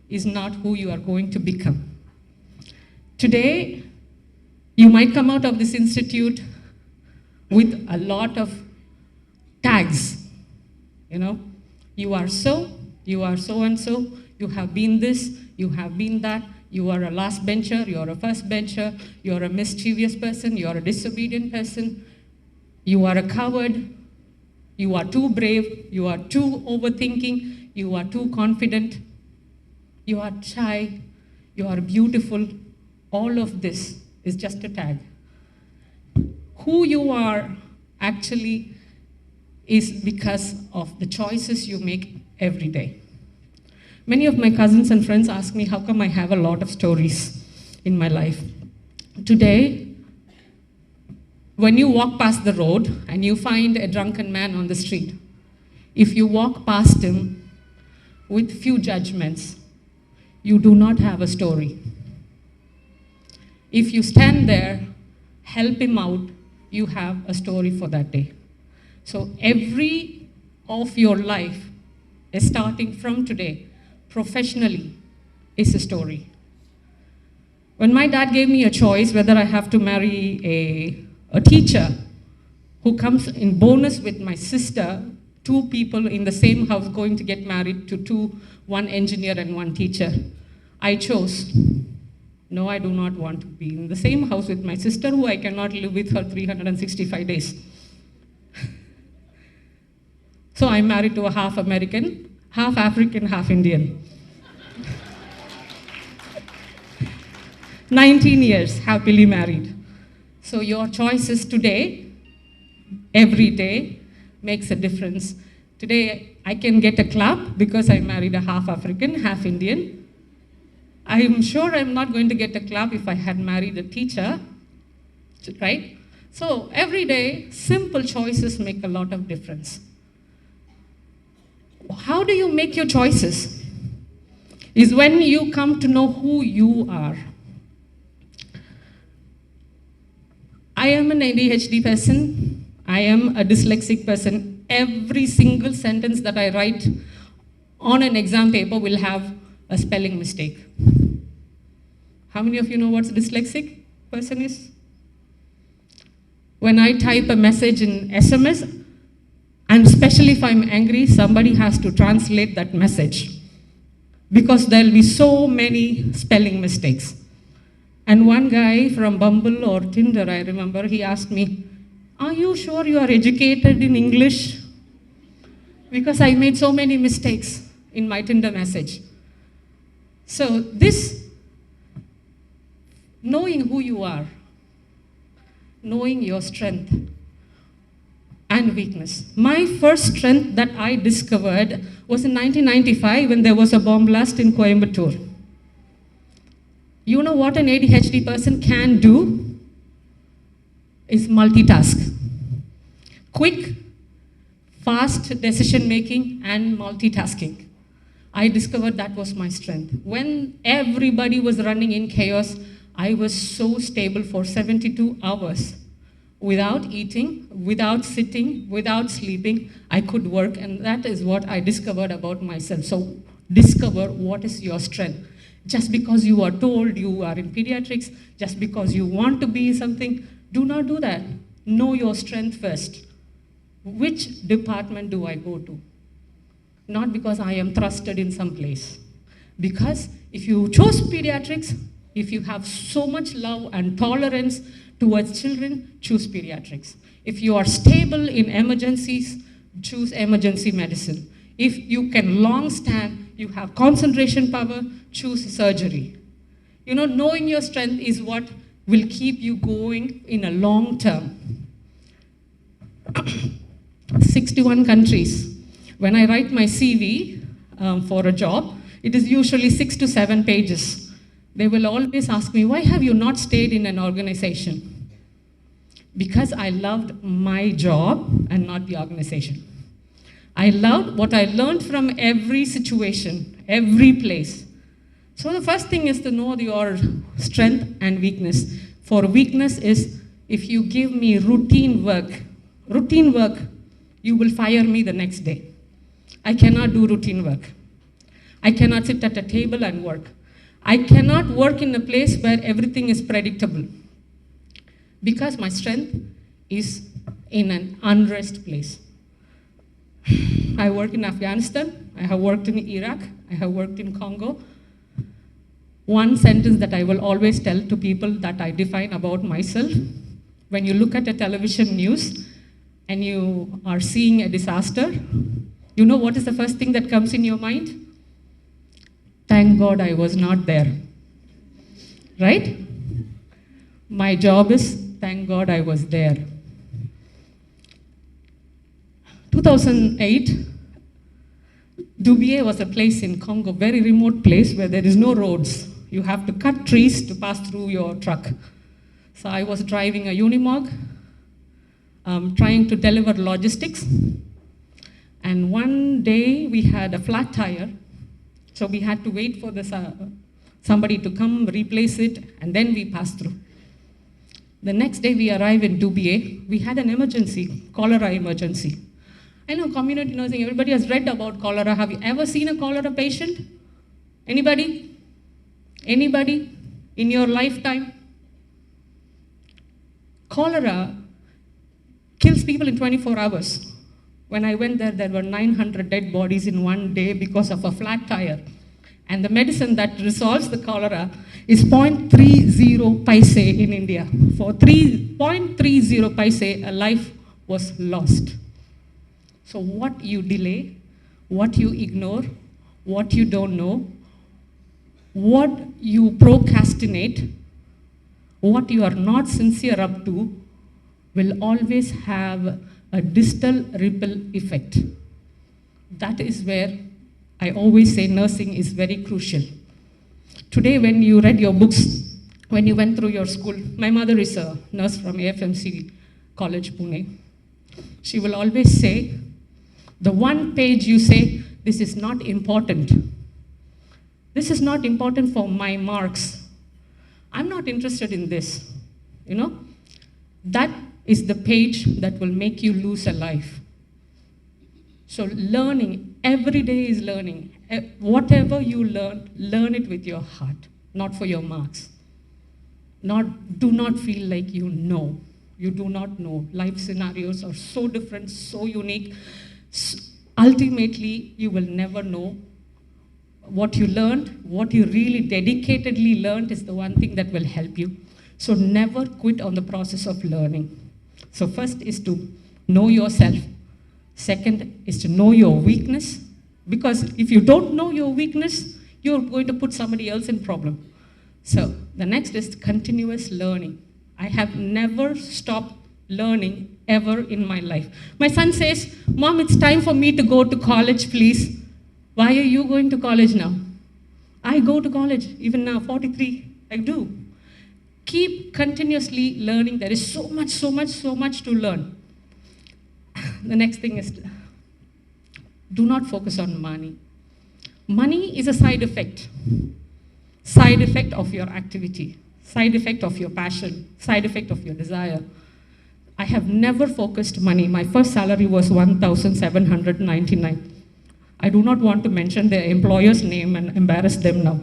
is not who you are going to become. Today, you might come out of this institute with a lot of tags. You know, you are so and so, you have been this, you have been that, you are a last bencher, you are a first bencher, you are a mischievous person, you are a disobedient person, you are a coward, you are too brave, you are too overthinking, you are too confident, you are shy, you are beautiful. All of this is just a tag. Who you are actually is because of the choices you make every day. Many of my cousins and friends ask me how come I have a lot of stories in my life. Today, when you walk past the road and you find a drunken man on the street, if you walk past him with few judgments, you do not have a story. If you stand there, help him out, you have a story for that day. So every of your life is starting from today, professionally, is a story. When my dad gave me a choice whether I have to marry a teacher who comes in bonus with my sister, two people in the same house going to get married to one engineer and one teacher, I chose, no, I do not want to be in the same house with my sister who I cannot live with her 365 days. So I'm married to a half American, half African, half Indian. 19 years happily married. So your choices today, every day, makes a difference. Today I can get a clap because I married a half African, half Indian. I'm sure I'm not going to get a clap if I had married a teacher, right? So every day, simple choices make a lot of difference. How do you make your choices? Is when you come to know who you are. I am an ADHD person. I am a dyslexic person. Every single sentence that I write on an exam paper will have a spelling mistake. How many of you know what a dyslexic person is? When I type a message in SMS, and especially if I'm angry, somebody has to translate that message because there'll be so many spelling mistakes. And one guy from Bumble or Tinder, I remember, he asked me, are you sure you are educated in English? Because I made so many mistakes in my Tinder message. So this, knowing who you are, knowing your strength and weakness. My first strength that I discovered was in 1995 when there was a bomb blast in Coimbatore. You know what an ADHD person can do? Is multitask. Quick, fast decision making and multitasking. I discovered that was my strength. When everybody was running in chaos, I was so stable for 72 hours. without eating, without sitting, without sleeping, I could work, and that is what I discovered about myself. So discover what is your strength. Just because you are told you are in pediatrics, just because you want to be something, do not do that. Know your strength first. Which department do I go to? Not because I am thrusted in some place. Because if you chose pediatrics, if you have so much love and tolerance towards children, choose pediatrics. If you are stable in emergencies, choose emergency medicine. If you can long stand, you have concentration power, choose surgery. You know, knowing your strength is what will keep you going in a long term. 61 countries. When I write my CV for a job, it is usually 6 to 7 pages. They will always ask me, why have you not stayed in an organization? Because I loved my job and not the organization. I loved what I learned from every situation, every place. So the first thing is to know your strength and weakness. For weakness is, if you give me routine work, you will fire me the next day. I cannot do routine work. I cannot sit at a table and work. I cannot work in a place where everything is predictable. Because my strength is in an unrest place. I work in Afghanistan, I have worked in Iraq, I have worked in Congo. One sentence that I will always tell to people that I define about myself, when you look at a television news and you are seeing a disaster, you know what is the first thing that comes in your mind? Thank God I was not there. Right? My job is, thank God I was there. 2008, Dubié was a place in Congo, very remote place where there is no roads. You have to cut trees to pass through your truck. So I was driving a Unimog, trying to deliver logistics. And one day we had a flat tire. So we had to wait for somebody to come, replace it, and then we passed through. The next day we arrived in Dubié. We had an emergency, cholera emergency. I know community nursing, everybody has read about cholera. Have you ever seen a cholera patient? Anybody? Anybody in your lifetime? Cholera kills people in 24 hours. When I went there, there were 900 dead bodies in one day because of a flat tire. And the medicine that resolves the cholera is 0.30 paise in India. For 0.30 paise, a life was lost. So what you delay, what you ignore, what you don't know, what you procrastinate, what you are not sincere up to, will always have a distal ripple effect. That is where I always say nursing is very crucial. Today when you read your books, when you went through your school, my mother is a nurse from AFMC College, Pune. She will always say, the one page you say, this is not important. This is not important for my marks. I'm not interested in this, you know? That is the page that will make you lose a life. So learning, every day is learning. Whatever you learn it with your heart, not for your marks. Do not feel like you know. You do not know. Life scenarios are so different, so unique. Ultimately, you will never know. What you learned, what you really dedicatedly learned is the one thing that will help you. So never quit on the process of learning. So first is to know yourself. Second is to know your weakness. Because if you don't know your weakness, you're going to put somebody else in problem. So the next is continuous learning. I have never stopped learning ever in my life. My son says, Mom, it's time for me to go to college, please. Why are you going to college now? I go to college, even now, 43, I do. Keep continuously learning. There is so much to learn. The next thing is, do not focus on money. Money is a side effect of your activity, side effect of your passion, side effect of your desire. I have never focused money. My first salary was 1,799. I do not want to mention their employer's name and embarrass them now.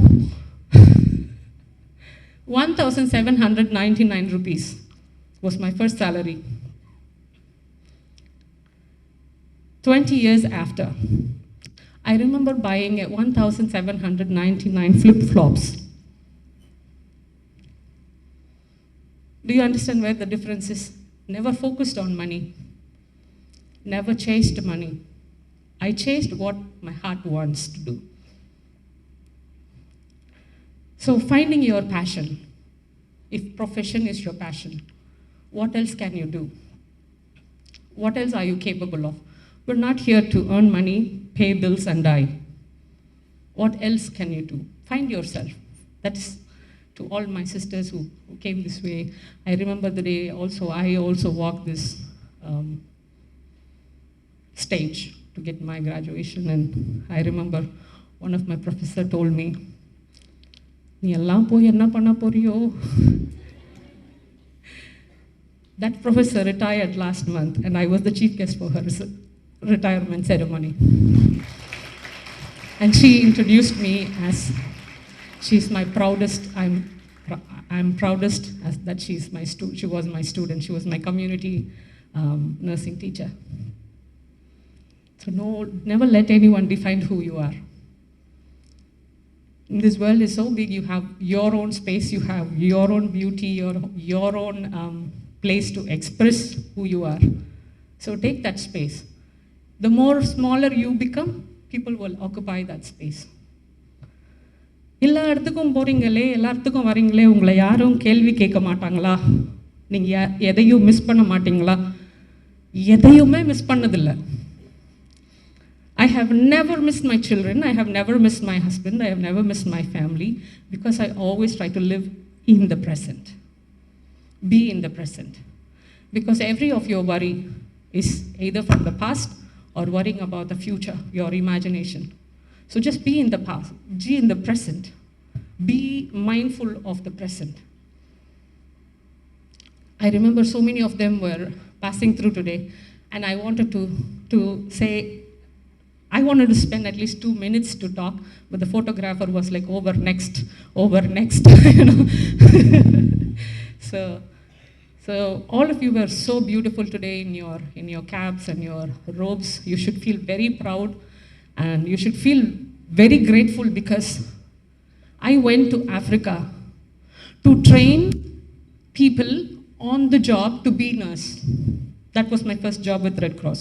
1,799 rupees was my first salary. 20 years after, I remember buying at 1,799 flip-flops. Do you understand where the difference is? Never focused on money. Never chased money. I chased what my heart wants to do. So finding your passion. If profession is your passion, what else can you do? What else are you capable of? We're not here to earn money, pay bills, and die. What else can you do? Find yourself. That's to all my sisters who came this way. I remember the day I also walked this stage to get my graduation, and I remember one of my professors told me, "Nee ellam poi enna panna poriyo?" That professor retired last month, and I was the chief guest for her retirement ceremony. And she introduced me as, she's my proudest, I'm proudest as that she was my student, she was my community nursing teacher. So never let anyone define who you are. This world is so big, you have your own space, you have your own beauty, your own place to express who you are. So take that space. The more smaller you become, people will occupy that space. எல்லா இடத்துக்கும் போறீங்களே, எல்லா இடத்துக்கும் வரீங்களே, உங்களை யாரும் கேள்வி கேட்க மாட்டாங்களா? நீங்க எதையும் மிஸ் பண்ண மாட்டீங்களா? எதையுமே மிஸ் பண்ணதில்லை. I have never missed my children, I have never missed my husband, I have never missed my family, because I always try to live in the present. Be in the present. Because every of your worry is either from the past or worrying about the future, your imagination. So just be in the past, be in the present. Be mindful of the present. I remember so many of them were passing through today, and I wanted to say, I wanted to spend at least 2 minutes to talk, but the photographer was like, over next, you know. So all of you were so beautiful today in your caps and your robes. You should feel very proud, and you should feel very grateful, because I went to Africa to train people on the job to be nurse. That was my first job with Red Cross.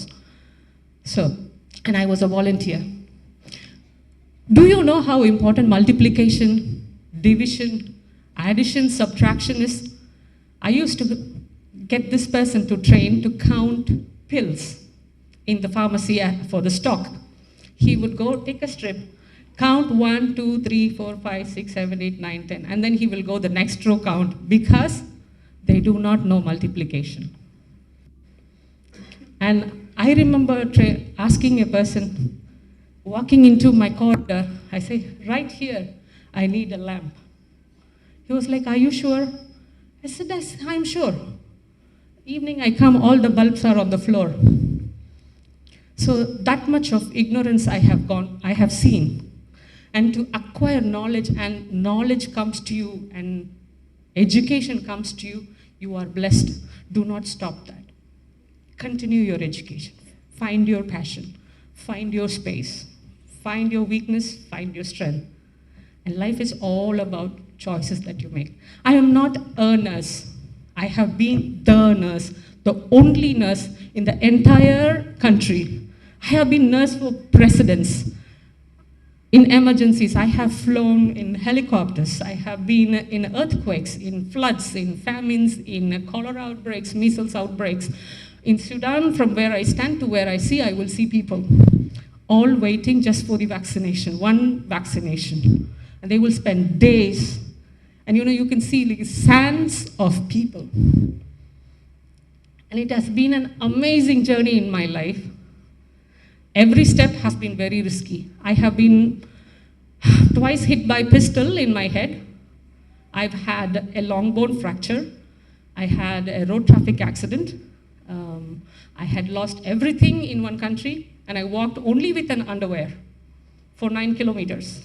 And I was a volunteer. Do you know how important multiplication, division, addition, subtraction is? I used to get this person to train to count pills in the pharmacy for the stock. He would go take a strip, count 1, 2, 3, 4, 5, 6, 7, 8, 9, 10, and then he will go the next row count, because they do not know multiplication. And I remember asking a person, walking into my corridor, I say, right here, I need a lamp. He was like, are you sure? I said, yes, I'm sure. Evening I come, all the bulbs are on the floor. So that much of ignorance I have seen. And to acquire knowledge, and knowledge comes to you, and education comes to you, you are blessed. Do not stop that. Continue your education. Find your passion. Find your space. Find your weakness. Find your strength. And life is all about choices that you make. I am not a nurse. I have been the nurse, the only nurse in the entire country. I have been nurse for presidents. In emergencies, I have flown in helicopters. I have been in earthquakes, in floods, in famines, in cholera outbreaks, measles outbreaks. In Sudan, from where I stand to where I will see people all waiting just for the vaccination, one vaccination. And they will spend days. And you can see like sands of people. And it has been an amazing journey in my life. Every step has been very risky. I have been twice hit by pistol in my head. I've had a long bone fracture. I had a road traffic accident. I had lost everything in one country, and I walked only with an underwear for 9 kilometers.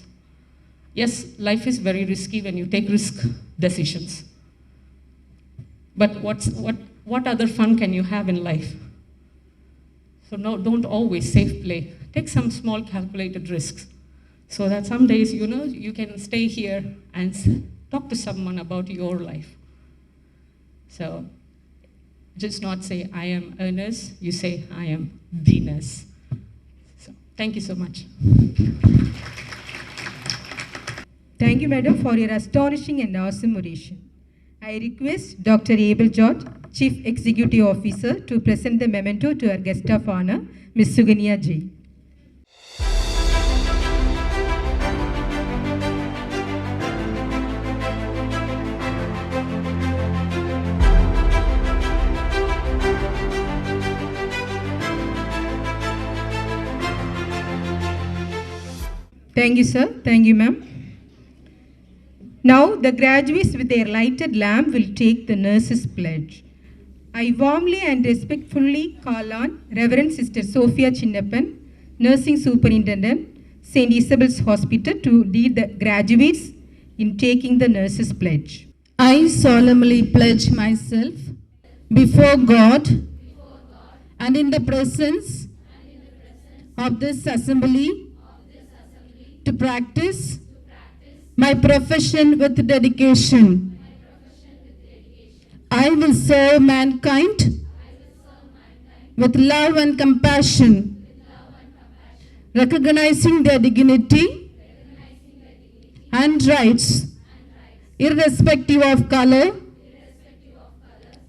Yes, life is very risky when you take risk decisions. But what other fun can you have in life? So no, don't always safe play. Take some small calculated risks so that some days, you can stay here and talk to someone about your life. So just not say, I am a nurse, you say, I am the nurse. So thank you so much. Thank you, madam, for your astonishing and awesome oration. I request Dr. Abel George, Chief Executive Officer, to present the memento to our guest of honor, Ms. Suganya J. Thank you, sir. Thank you, ma'am. Now, the graduates with their lighted lamp will take the nurse's pledge. I warmly and respectfully call on Reverend Sister Sophia Chinnappan, Nursing Superintendent, St. Isabel's Hospital, to lead the graduates in taking the nurse's pledge. I solemnly pledge myself before God and in the presence of this assembly to practice my profession with dedication. I will serve mankind with love and compassion, recognizing their dignity and rights, irrespective of color,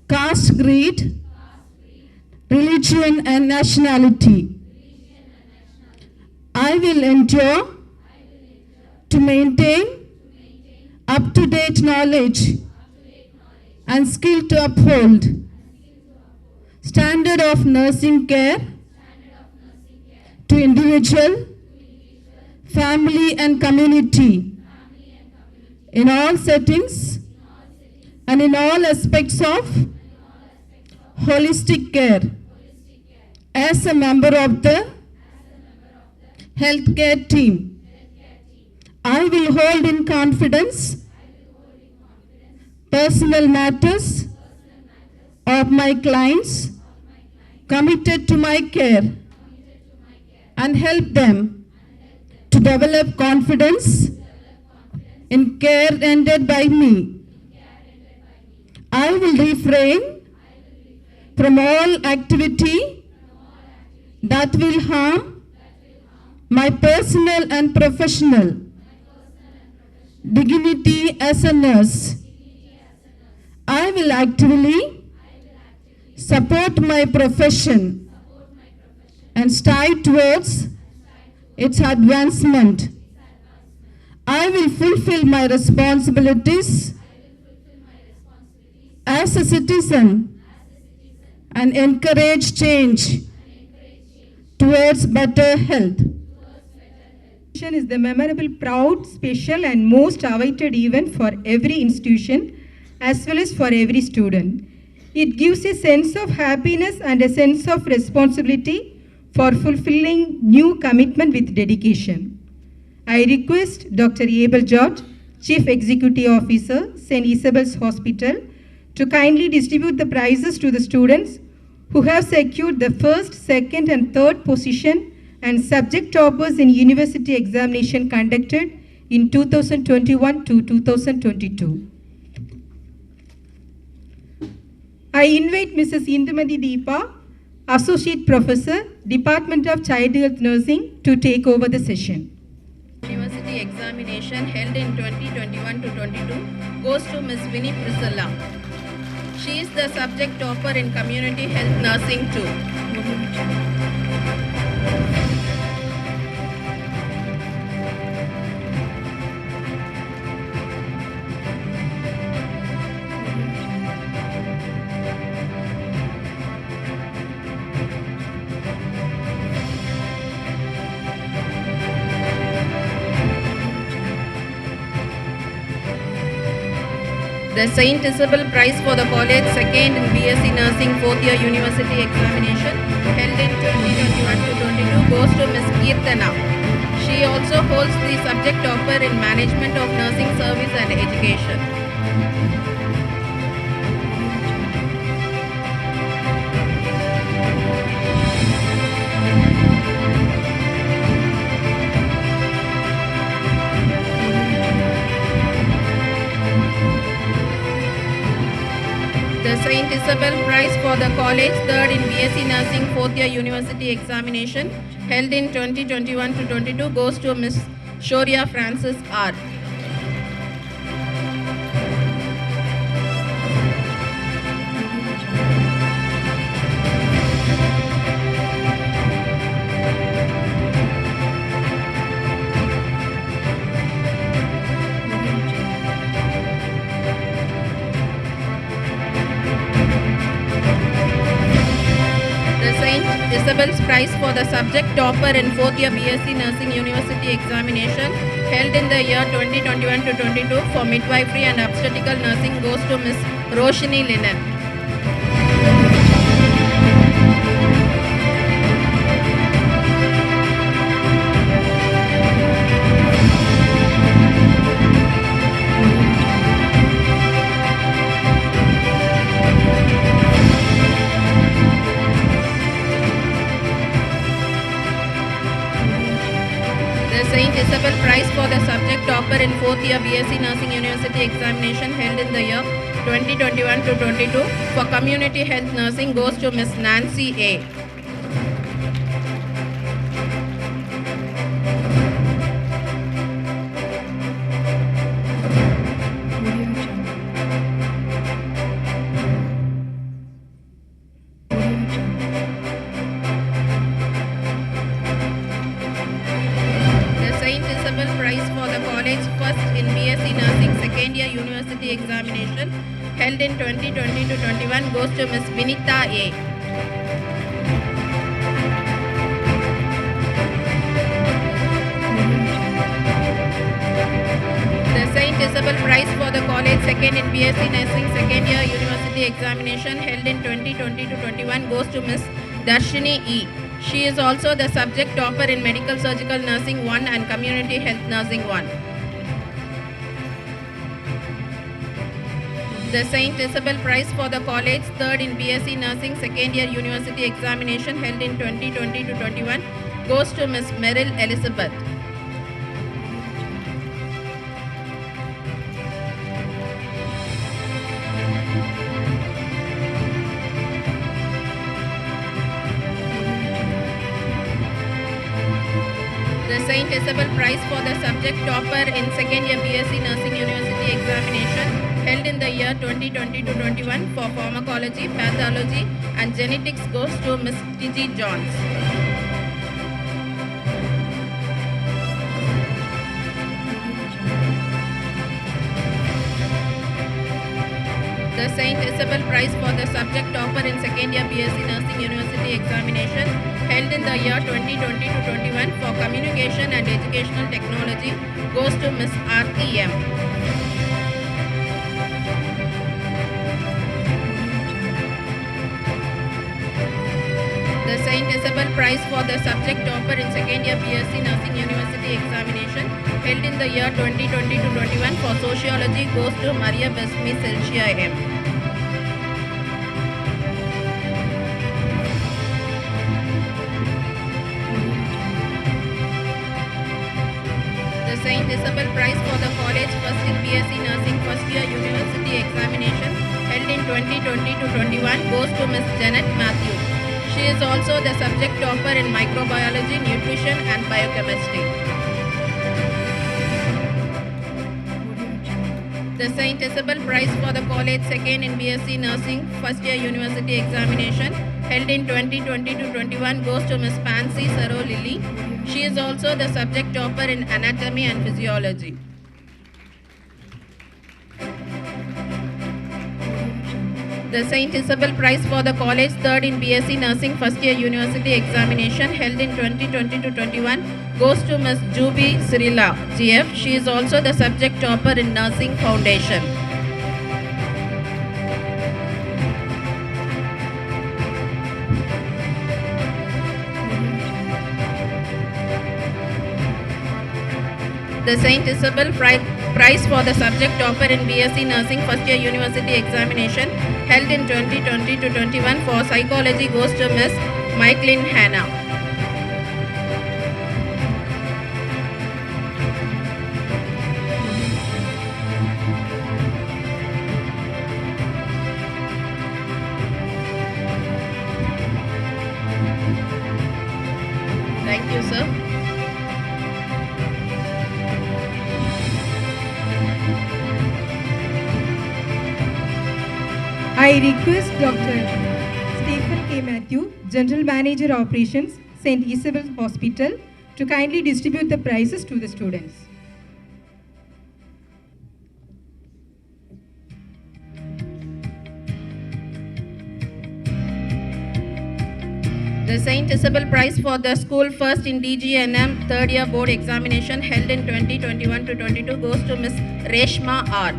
caste, creed, religion, and nationality. I will endure to maintain up-to-date knowledge and skill to uphold standard of nursing care to individual, family and community in all settings and in all aspects of holistic care. As a member of the healthcare team, I will hold in confidence personal matters of my clients committed to my care and help them to develop confidence in care rendered by me. I will refrain from all activity that will harm my personal and professional dignity as a nurse. I will actively support my profession and strive towards its advancement. I will fulfill my responsibilities as a citizen and encourage change towards better health. Is the memorable, proud, special and most awaited event for every institution as well as for every student. It gives a sense of happiness and a sense of responsibility for fulfilling new commitment with dedication. I request Dr. Abel George, Chief Executive Officer, St. Isabel's Hospital, to kindly distribute the prizes to the students who have secured the first, second and third position and subject toppers in university examination conducted in 2021 to 2022. I invite Mrs. Indumati Deepa, Associate Professor, Department of Child Health Nursing, to take over the session. University examination held in 2021 to 22 goes to Ms. Winnie Priscilla. She is the subject topper in Community Health Nursing too. The St. Isabel Prize for the college second in BSc Nursing 4th year university examination held in 2021 to 22 goes to Ms. Kirtana. She also holds the subject topper in Management of Nursing Service and Education. The St. Isabel Prize for the college third in BSc Nursing 4th year university examination held in 2021 to 22 goes to Ms. Shoria Francis R. Isabels Prize for the subject topper in 4th year BSc Nursing University examination held in the year 2021 to 22 for midwifery and obstetrical nursing goes to Ms. Roshini Linen. St. Isabel Prize for the subject topper in 4th year BSc Nursing University examination held in the year 2021 to 22 for community health nursing goes to Ms. Nancy A. Prize for the college first in BSc Nursing second year university examination held in 2020 to 21 goes to Ms. Vinita A. The St. Isabel Prize for the college second in BSc Nursing second year university examination held in 2020 to 21 goes to Ms. Darshini E. She is also the subject topper in Medical Surgical Nursing 1 and Community Health Nursing 1. The St. Isabel Prize for the college third in BSc Nursing second year university examination held in 2020 to 21 goes to Ms. Merrill Elizabeth. The St. Isabel Prize for the subject topper in second year BSc Nursing University examination held in the year 2020 to 21 for pharmacology, pathology and genetics goes to Ms. T.G. Johns. The St. Isabel Prize for the subject topper in second year BSc Nursing University examination held in the year 2020 to 21 for communication and educational technology goes to Ms. Aarti M. The St. Isabel Prize for the subject topper in second year BSc Nursing University examination held in the year 2020 to 21 for sociology goes to Maria Besmi Celcia M. The St. Isabel Prize for the college first in BSc Nursing first year university examination held in 2020 to 21 goes to Ms. Janet Matthew. She is also the subject topper in microbiology, nutrition and biochemistry. The St. Isabel Prize for the college second in BSc Nursing first year university examination held in 2020 to 21 goes to Ms. Pansy Saro Lily. She is also the subject topper in anatomy and physiology. The St. Isabel Prize for the college third in BSc Nursing first year university examination held in 2020 to 21 goes to Ms. Jubi Cyrilla, GF. She is also the subject topper in Nursing Foundation. The St. Isabel Prize for the subject topper in BSc Nursing first year university examination held in 2020 to 21 for psychology goes to Miss Maiklin Hannah. Thank you, sir. I request Dr. Stephen K. Matthew, General Manager Operations, St. Isabel's Hospital, to kindly distribute the prizes to the students. The St. Isabel Prize for the school first in DGNM third year board examination held in 2021 to 22 goes to Miss Reshma R.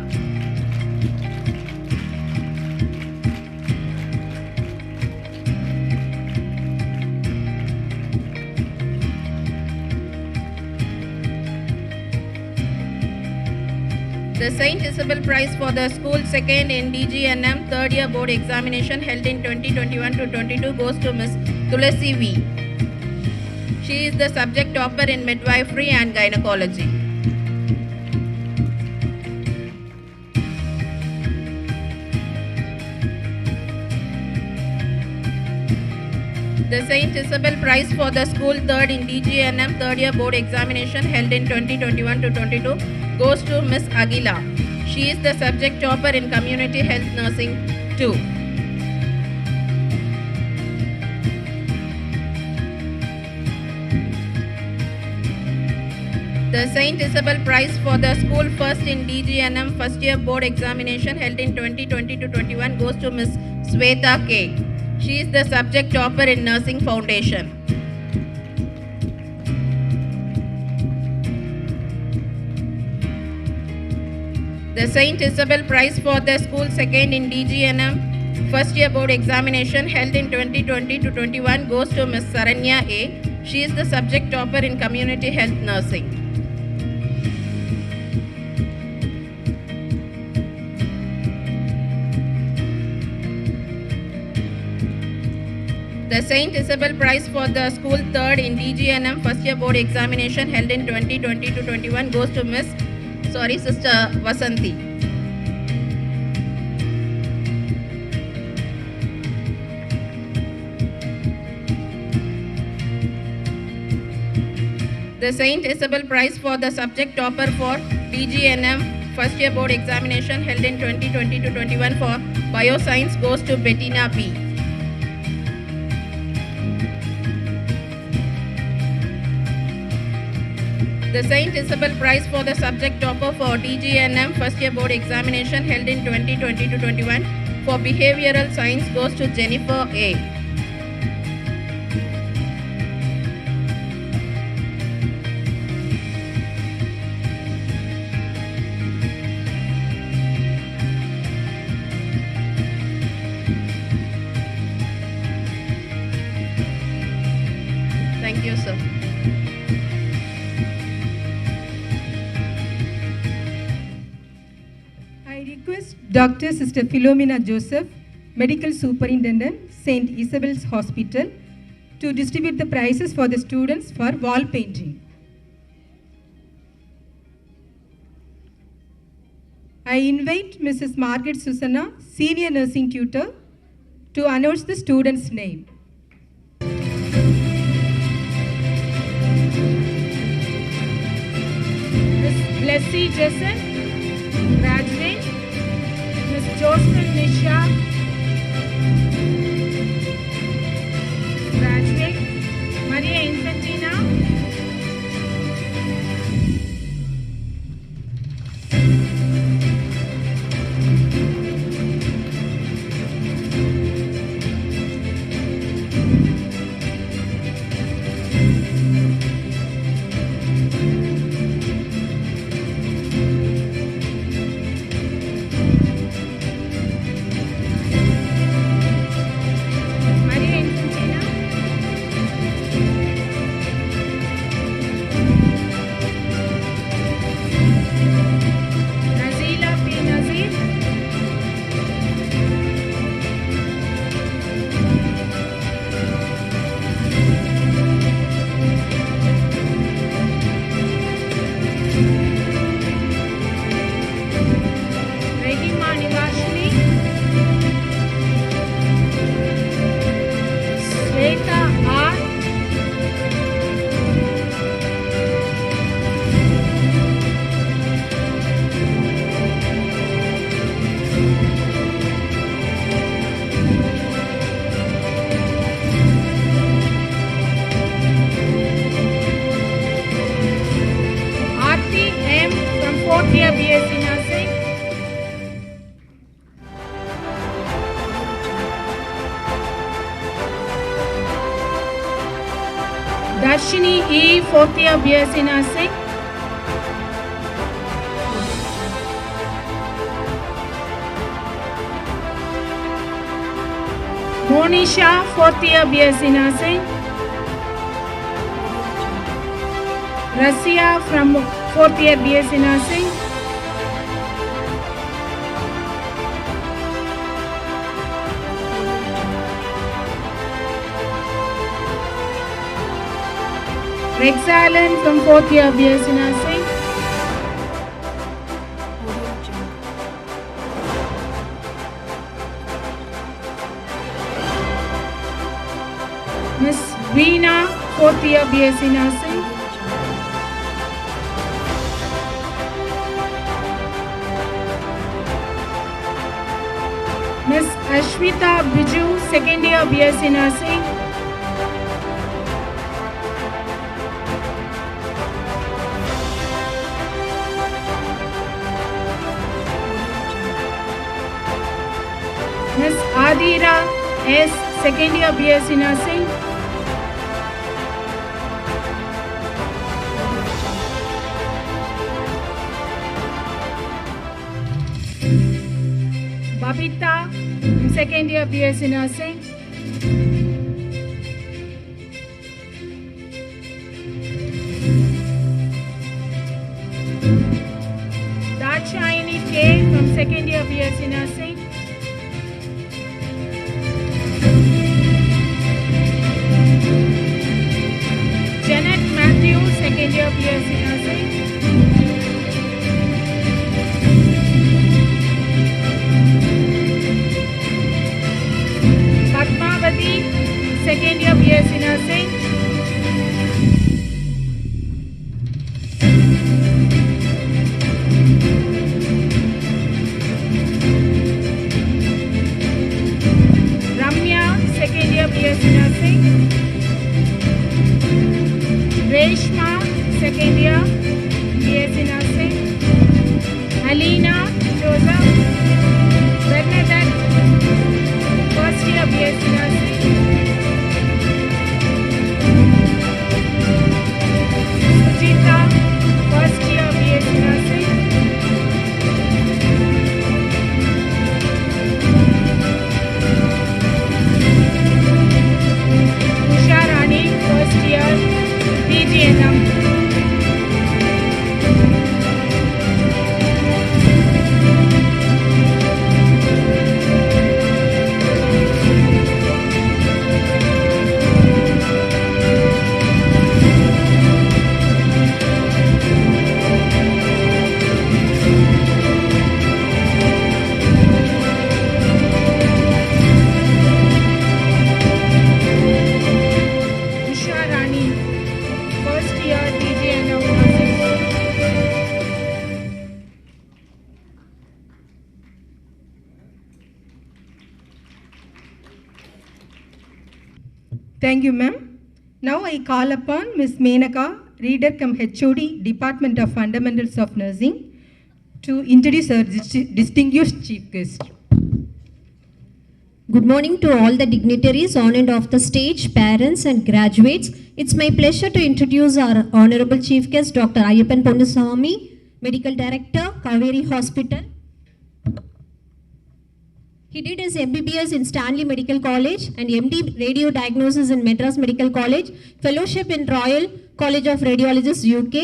The St. Isabel Prize for the school second in DGNM third year board examination held in 2021 to 22 goes to Miss Tulasi V. She is the subject topper in midwifery and gynecology. The St. Isabel Prize for the school third in DGNM third year board examination held in 2021 to 22 goes to Miss Aguila. She is the subject topper in community health nursing 2. The St. Isabel Prize for the school first in DGNM first year board examination held in 2020 to 21 goes to Miss Sweta K. She is the subject topper in nursing foundation. The St. Isabel Prize for the school second in DGNM first year board examination held in 2020 to 21 goes to Miss Saranya A. She is the subject topper in community health nursing. The St. Isabel Prize for the school third in DGNM first year board examination held in 2020 to 21 goes to Sister Vasanti. The St. Isabel Prize for the subject topper for DGNM first year board examination held in 2020 to 21 for bioscience goes to Bettina B. The St. Isabel Prize for the subject topper for DGNM first year board examination held in 2020 to 21 for behavioral science goes to Jennifer A. Thank you, sir. Request Dr. Sister Philomena Joseph, Medical Superintendent, St. Isabel's Hospital, to distribute the prizes for the students for wall painting. I invite Mrs. Margaret Susanna, Senior Nursing Tutor, to announce the student's name. Miss Blessy Jessen, graduate. Miss Jocelyn Nisha, graduate. Maria Infantina, Darshini E, 4th year BSc Nursing. Monisha, 4th year BSc Nursing. Rasia from 4th year BSc Nursing. Rexallen from 4th year BSc Nursing. Miss Veena, 4th year BSc Nursing. Miss Ashwita Biju, 2nd year BSc Nursing. Miss Adira S, 2nd year BSc Nursing. Babita, 2nd year BSc Nursing. Dachayani K from 2nd year BSc Nursing. Janet Matthew, 2nd year BSc Nursing. Padmavati, 2nd year BSc Nursing. Ramya, 2nd year BSc Nursing. Reshma, 2nd year BSc Nursing. Alina Joseph. Bernadette, 1st year BSc Nursing. Sujita, 1st year BSc Nursing. Usha Rani, 1st year PGNM. Usha Rani, 1st year PGNM Nursing. Thank you, ma'am. Now I call upon Ms. Menaka, Reader cum HOD, Department of Fundamentals of Nursing, to introduce our distinguished chief guest. Good morning to all the dignitaries on and off the stage, parents and graduates. It's my pleasure to introduce our Honorable Chief Guest, Dr. Ayappan Ponnusamy, Medical Director, Kaveri Hospital. He did his MBBS in Stanley Medical College and MD Radio Diagnosis in Madras Medical College, Fellowship in Royal College of Radiologists, UK.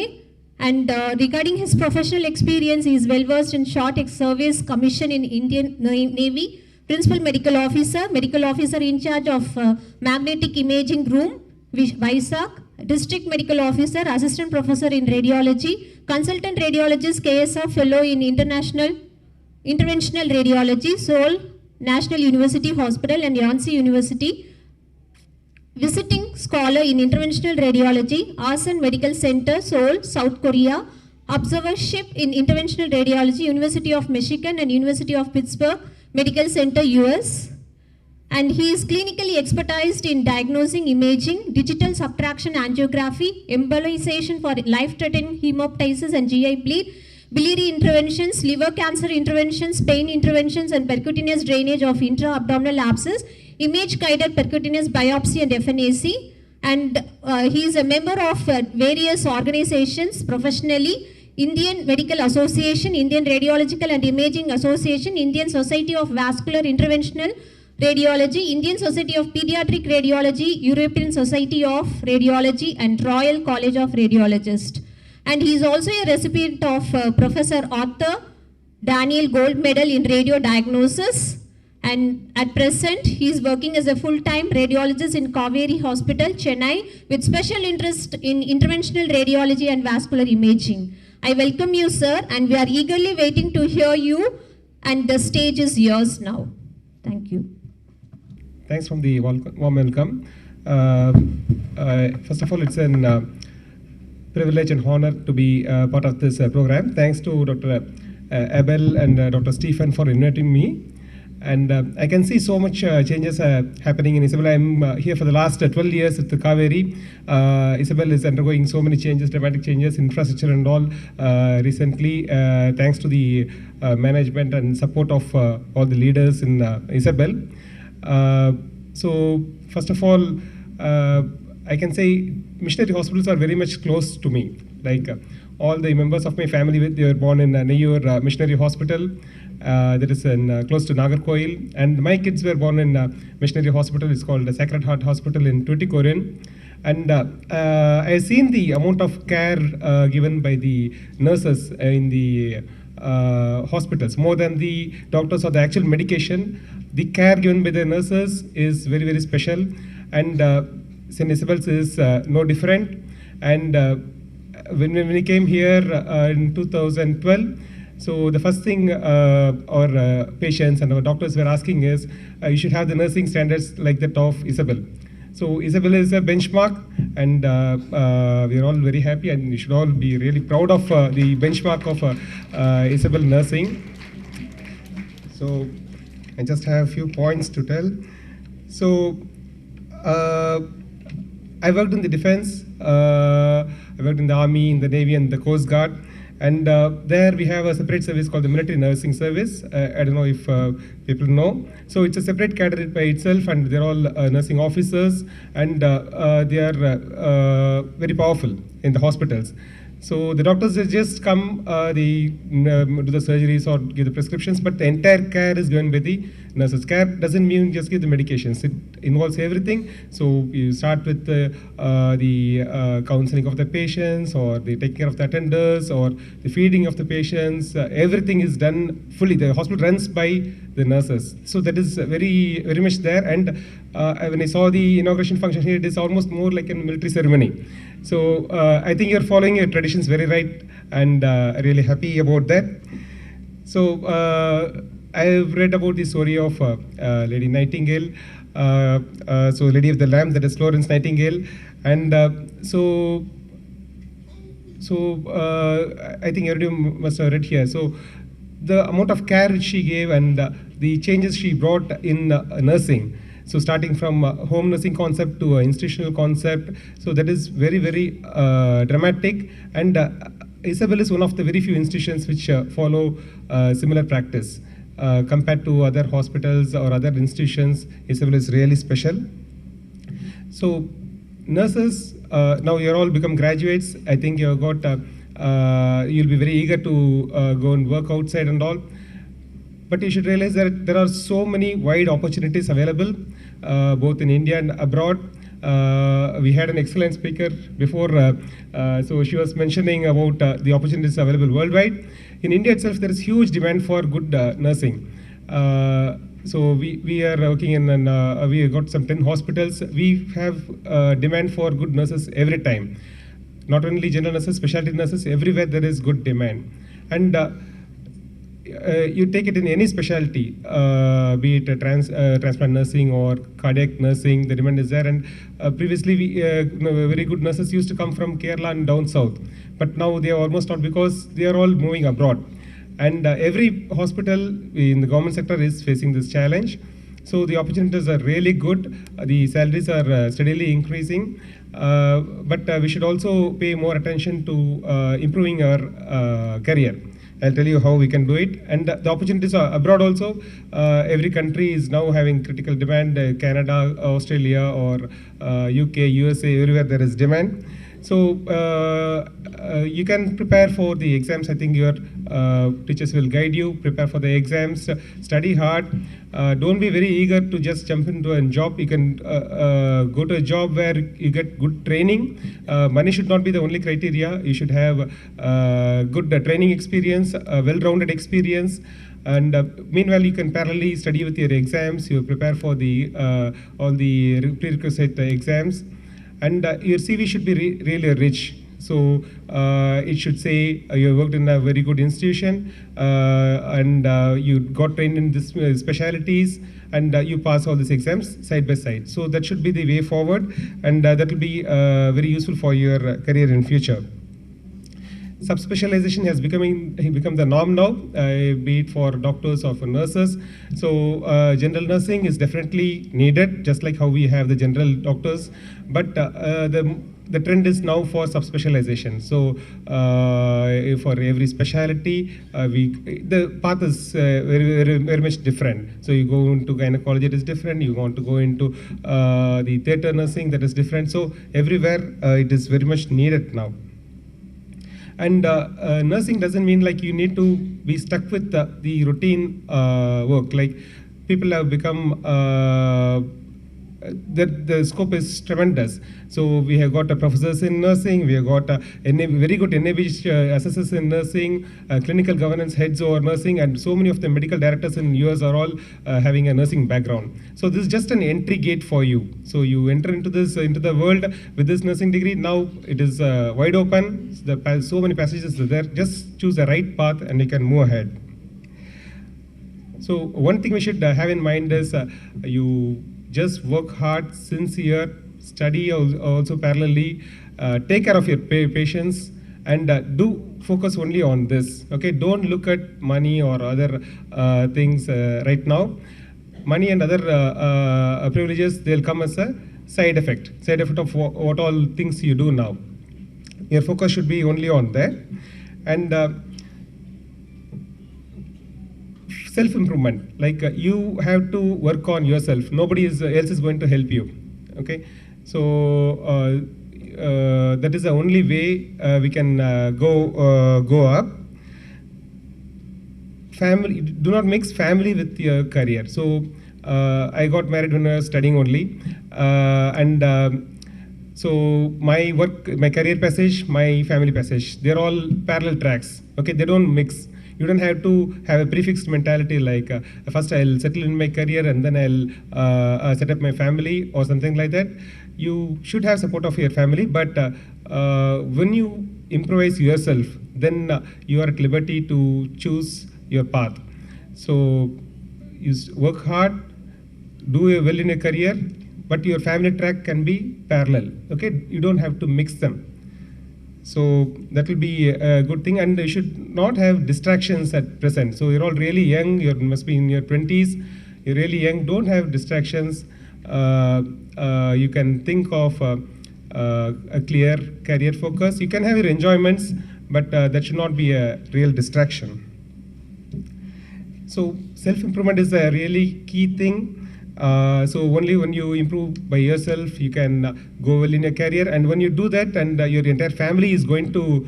And regarding his professional experience, he is well versed in short ex-service commission in Indian Navy, Principal Medical Officer in charge of Magnetic Imaging Room, Vizag, District Medical Officer, Assistant Professor in Radiology, Consultant Radiologist, KSR Fellow in Interventional Radiology, Seoul National University Hospital and Yonsei University, Visiting Scholar in Interventional Radiology, Asan Medical Center, Seoul, South Korea, Observership in Interventional Radiology, University of Michigan and University of Pittsburgh Medical Center, US. And he is clinically expertised in diagnosing, imaging, digital subtraction angiography, embolization for life-threatening hemoptysis and GI bleed, biliary interventions, liver cancer interventions, pain interventions, and percutaneous drainage of intra-abdominal abscess, image-guided percutaneous biopsy and FNAC, And he is a member of various organizations professionally: Indian Medical Association, Indian Radiological and Imaging Association, Indian Society of Vascular Interventional Radiology, Indian Society of Pediatric Radiology, European Society of Radiology, and Royal College of Radiologists. And he is also a recipient of Professor Arthur Daniel Gold Medal in Radio Diagnosis. And at present, he is working as a full-time radiologist in Kaveri Hospital, Chennai, with special interest in interventional radiology and vascular imaging. I welcome you, sir, and we are eagerly waiting to hear you, and the stage is yours now. Thank you. Thanks for the warm welcome. First of all, it's an privilege and honor to be part of this program. Thanks to Dr. Abel and Dr. Stephen for inviting me. And I can see so much changes happening in Isabel. I'm here for the last 12 years at the Kaveri. Isabel is undergoing so many changes, dramatic changes, infrastructure and all recently, thanks to the management and support of all the leaders in Isabel. So first of all, I can say missionary hospitals are very much close to me. Like all the members of my family, they were born in Neyur Missionary Hospital. That is close to Nagarkoil, and my kids were born in missionary hospital. It's called the Sacred Heart Hospital in Tuticorin. And I've seen the amount of care given by the nurses in the hospitals, more than the doctors or the actual medication. The care given by the nurses is very, very special, and St. Isabel's is no different. And when we came here in 2012, so the first thing our patients and our doctors were asking is, you should have the nursing standards like that of Isabel. So Isabel is a benchmark, and we're all very happy, and you should all be really proud of the benchmark of Isabel nursing. So I just have a few points to tell. So I worked in the defense, I worked in the army, in the navy, and the coast guard. And there we have a separate service called the Military Nursing Service. I don't know if people know. So it's a separate category by itself, and they're all nursing officers, and they are very powerful in the hospitals. So the doctors just come, they do the surgeries or give the prescriptions, but the entire care is given by the nurses. Care doesn't mean just give the medications. It involves everything. So you start with the counseling of the patients, or the taking care of the attenders, or the feeding of the patients. Everything is done fully. The hospital runs by the nurses. So that is very, very much there. And when I saw the inauguration function here, it is almost more like a military ceremony. So I think you're following your traditions very right, and really happy about that. So I've read about the story of Lady Nightingale, so Lady of the Lamb, that is Florence Nightingale, and so I think everybody must have read here. So the amount of care which she gave, and the changes she brought in nursing. So starting from home nursing concept to institutional concept, so that is very, very dramatic. And Isabel is one of the very few institutions which follow similar practice. Compared to other hospitals or other institutions, Isabel is really special. So nurses, now you're all become graduates. I think you've got, you'll be very eager to go and work outside and all. But you should realize that there are so many wide opportunities available, both in India and abroad. We had an excellent speaker before, so she was mentioning about the opportunities available worldwide. In India itself, there is huge demand for good nursing. So we are working in, we got some 10 hospitals. We have demand for good nurses every time. Not only general nurses, specialty nurses, everywhere there is good demand. And you take it in any specialty, be it transplant nursing or cardiac nursing, the demand is there. And previously, very good nurses used to come from Kerala and down south, but now they are almost not, because they are all moving abroad. And every hospital in the government sector is facing this challenge. So the opportunities are really good. The salaries are steadily increasing, but we should also pay more attention to improving our career. I'll tell you how we can do it. And the opportunities are abroad also. Every country is now having critical demand, Canada, Australia, or UK, USA, everywhere there is demand. So you can prepare for the exams. I think your teachers will guide you. Prepare for the exams. Study hard. Don't be very eager to just jump into a job. You can go to a job where you get good training. Money should not be the only criteria. You should have good training experience, well-rounded experience. And meanwhile, you can parallelly study with your exams. You prepare for the all the prerequisite exams. And your CV should be really rich. So it should say you worked in a very good institution and you got trained in this specialities, and you pass all these exams side by side. So that should be the way forward, and that will be very useful for your career in future. Subspecialization has become the norm now, be it for doctors or for nurses. So general nursing is definitely needed, just like how we have the general doctors. But the trend is now for subspecialization. So for every specialty, the path is very much different. So you go into gynecology, it is different. You want to go into the theatre nursing, that is different. So everywhere it is very much needed now. And nursing doesn't mean like you need to be stuck with the routine work. Like people have become, the scope is tremendous. So we have got professors in nursing, we have got very good NAB assessors in nursing, clinical governance heads over nursing, and so many of the medical directors in US are all having a nursing background. So this is just an entry gate for you. So you enter into into the world with this nursing degree. Now it is wide open. So many passages are there. Just choose the right path and you can move ahead. So one thing we should have in mind is you just work hard, sincere, study also parallelly, take care of your patients, and do focus only on this. Okay, don't look at money or other things right now. Money and other privileges, they'll come as a side effect of what all things you do now. Your focus should be only on that. And self-improvement, like you have to work on yourself. Nobody else is going to help you. Okay, so that is the only way we can go up. Family, do not mix family with your career. So I got married when I was studying only, so my career passage, my family passage, they're all parallel tracks. Okay, they don't mix. You don't have to have a prefixed mentality like first I'll settle in my career and then I'll set up my family or something like that. You should have support of your family, but when you improvise yourself, then you are at liberty to choose your path. So you work hard, do well in your career, but your family track can be parallel. Okay, you don't have to mix them. So that will be a good thing, and you should not have distractions at present. So you're all really young, you must be in your 20s, you're really young, don't have distractions. You can think of a clear career focus. You can have your enjoyments, but that should not be a real distraction. So self-improvement is a really key thing. So only when you improve by yourself, you can go well in your career. And when you do that, and your entire family is going to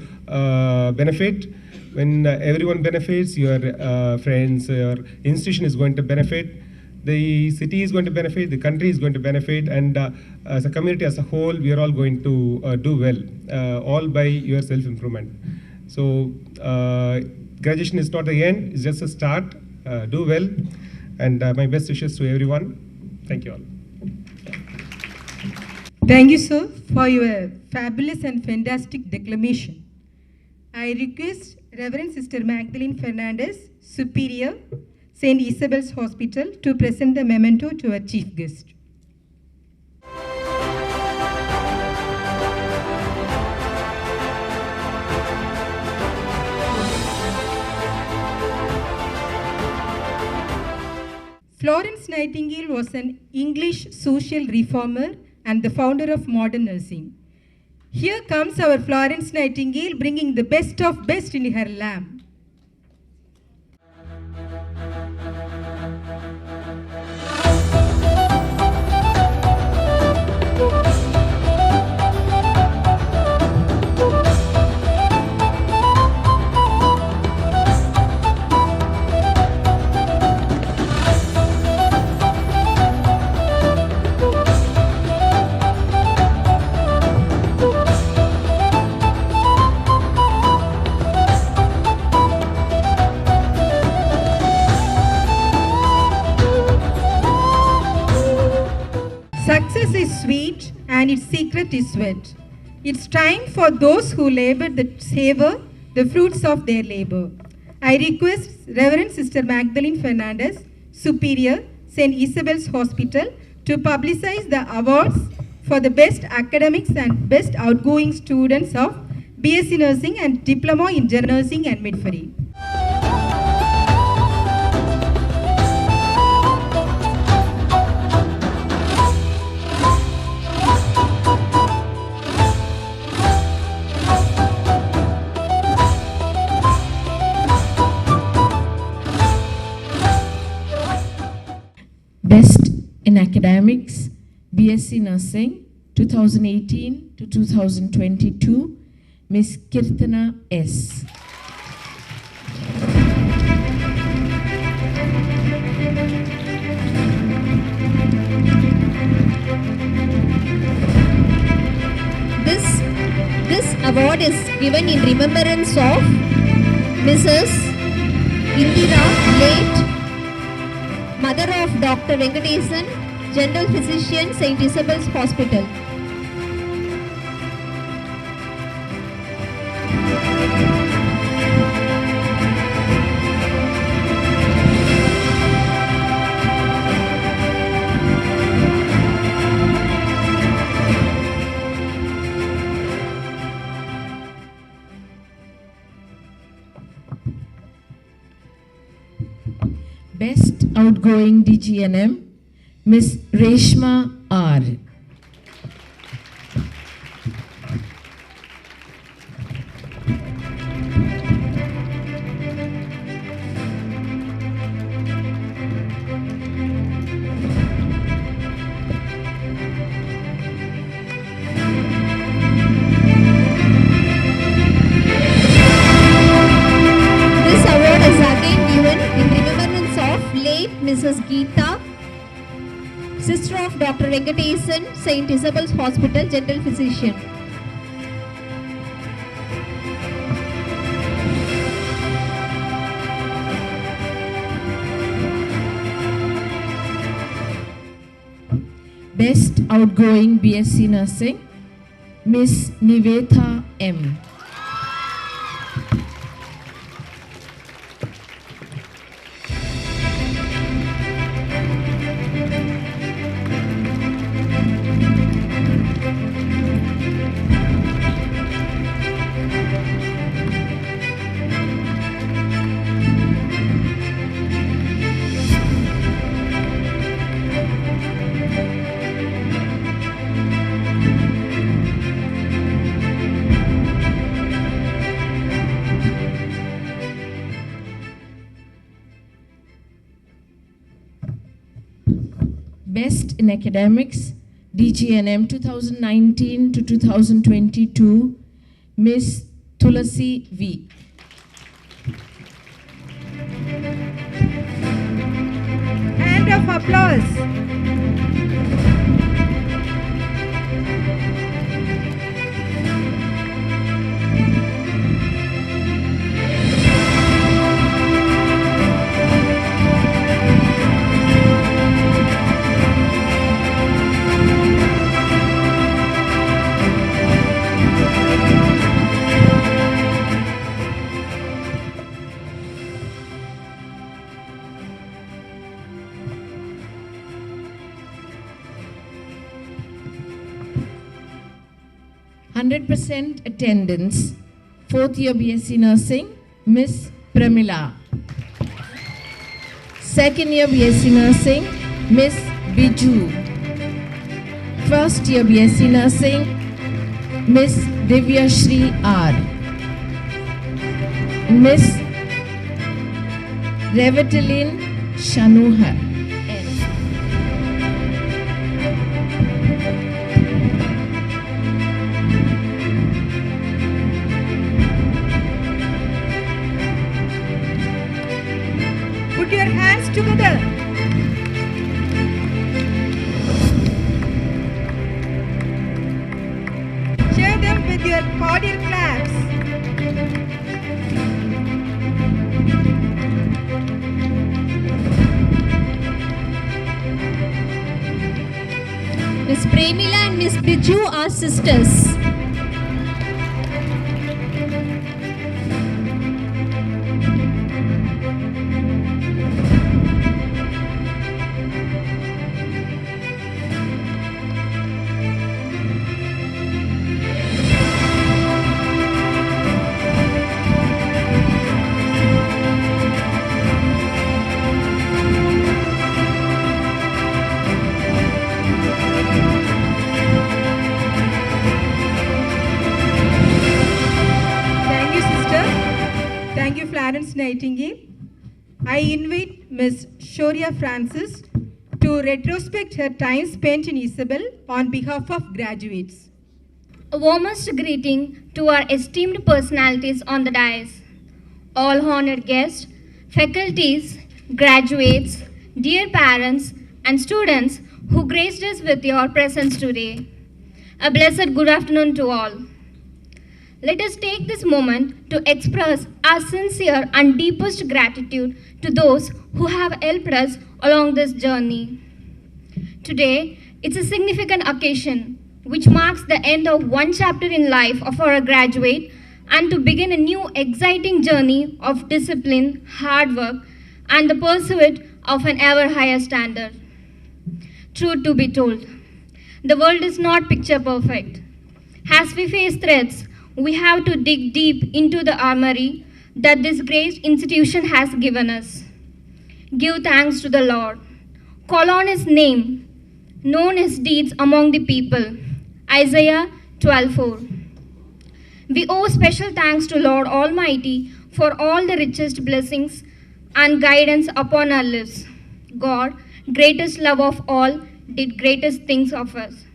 benefit, when everyone benefits, your friends, your institution is going to benefit, the city is going to benefit, the country is going to benefit, and as a community as a whole, we are all going to do well, all by your self-improvement. So graduation is not the end, it's just a start. Do well. And my best wishes to everyone. Thank you all. Thank you, sir, for your fabulous and fantastic declamation. I request Reverend Sister Magdalene Fernandez, Superior, St. Isabel's Hospital, to present the memento to our chief guest. Florence Nightingale was an English social reformer and the founder of modern nursing. Here comes our Florence Nightingale bringing the best of best in her lamp. secret is sweat. It's time for those who labor to savor the fruits of their labor. I request Reverend Sister Magdalene Fernandez, Superior, St. Isabel's Hospital, to publicize the awards for the best academics and best outgoing students of BSc Nursing and Diploma in General Nursing and Midwifery. Best in Academics, BSc Nursing, 2018 to 2022, Miss Kirtana S. This award is given in remembrance of Mrs. Indira, late mother of Dr. Venkatesan, General Physician, St. Isabel's Hospital. Best Outgoing DGNM, Miss Reshma R. This award is again given in remembrance of late Mrs. Geeta, sister of Dr. Venkatesan, St. Isabel's Hospital, General Physician. Best Outgoing BSc Nursing, Miss Nivetha M. Best in Academics, DGNM 2019 to 2022, Miss Tulasi V. Hand of applause. %, attendance, 4th year BSc Nursing, Miss Pramila. 2nd year BSc Nursing, Miss Biju. 1st year BSc Nursing, Miss Divya Shri R. Miss Revetalin Shanuha N. Put your hands together. Cheer them with your cordial claps. Miss Premila and Miss Biju are sisters. Thank you, sister. Thank you, Florence Nightingale. I invite Miss Shoria Francis to retrospect her time spent in Isabel on behalf of graduates. A warmest greeting to our esteemed personalities on the dais, all honored guests, faculties, graduates, dear parents, and students who graced us with your presence today. A blessed good afternoon to all. Let us take this moment to express our sincere and deepest gratitude to those who have helped us along this journey. Today, it's a significant occasion which marks the end of one chapter in life of our graduate and to begin a new exciting journey of discipline, hard work, and the pursuit of an ever higher standard. Truth to be told, the world is not picture perfect. As we face threats, we have to dig deep into the armory that this great institution has given us. Give thanks to the Lord. Call on His name, known His deeds among the people. Isaiah 12:4. We owe special thanks to Lord Almighty for all the richest blessings and guidance upon our lives. God, greatest love of all, did greatest things of us.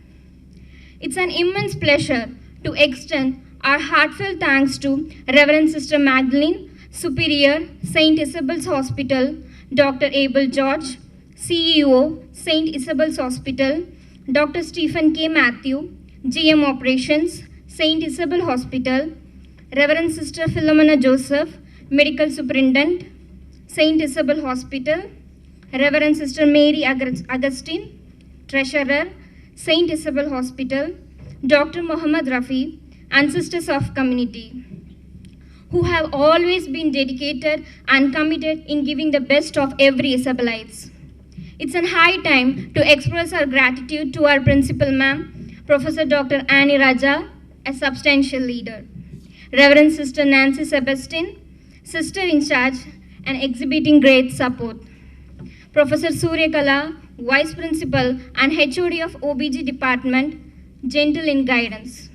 It's an immense pleasure to extend our heartfelt thanks to Reverend Sister Magdalene, Superior, St. Isabel's Hospital, Dr. Abel George, CEO, St. Isabel's Hospital, Dr. Stephen K. Matthew, GM Operations, St. Isabel Hospital, Reverend Sister Philomena Joseph, Medical Superintendent, St. Isabel Hospital, Reverend Sister Mary Augustine, Treasurer, St. Isabel Hospital, Dr. Muhammad Rafi, and Sisters of Community, who have always been dedicated and committed in giving the best of every Isabelites. It's a high time to express our gratitude to our Principal Ma'am, Professor Dr. Annie Raja, a substantial leader, Reverend Sister Nancy Sebastian, Sister in Charge and exhibiting great support, Professor Surya Kala, Vice Principal and HOD of OBG Department, gentle in guidance.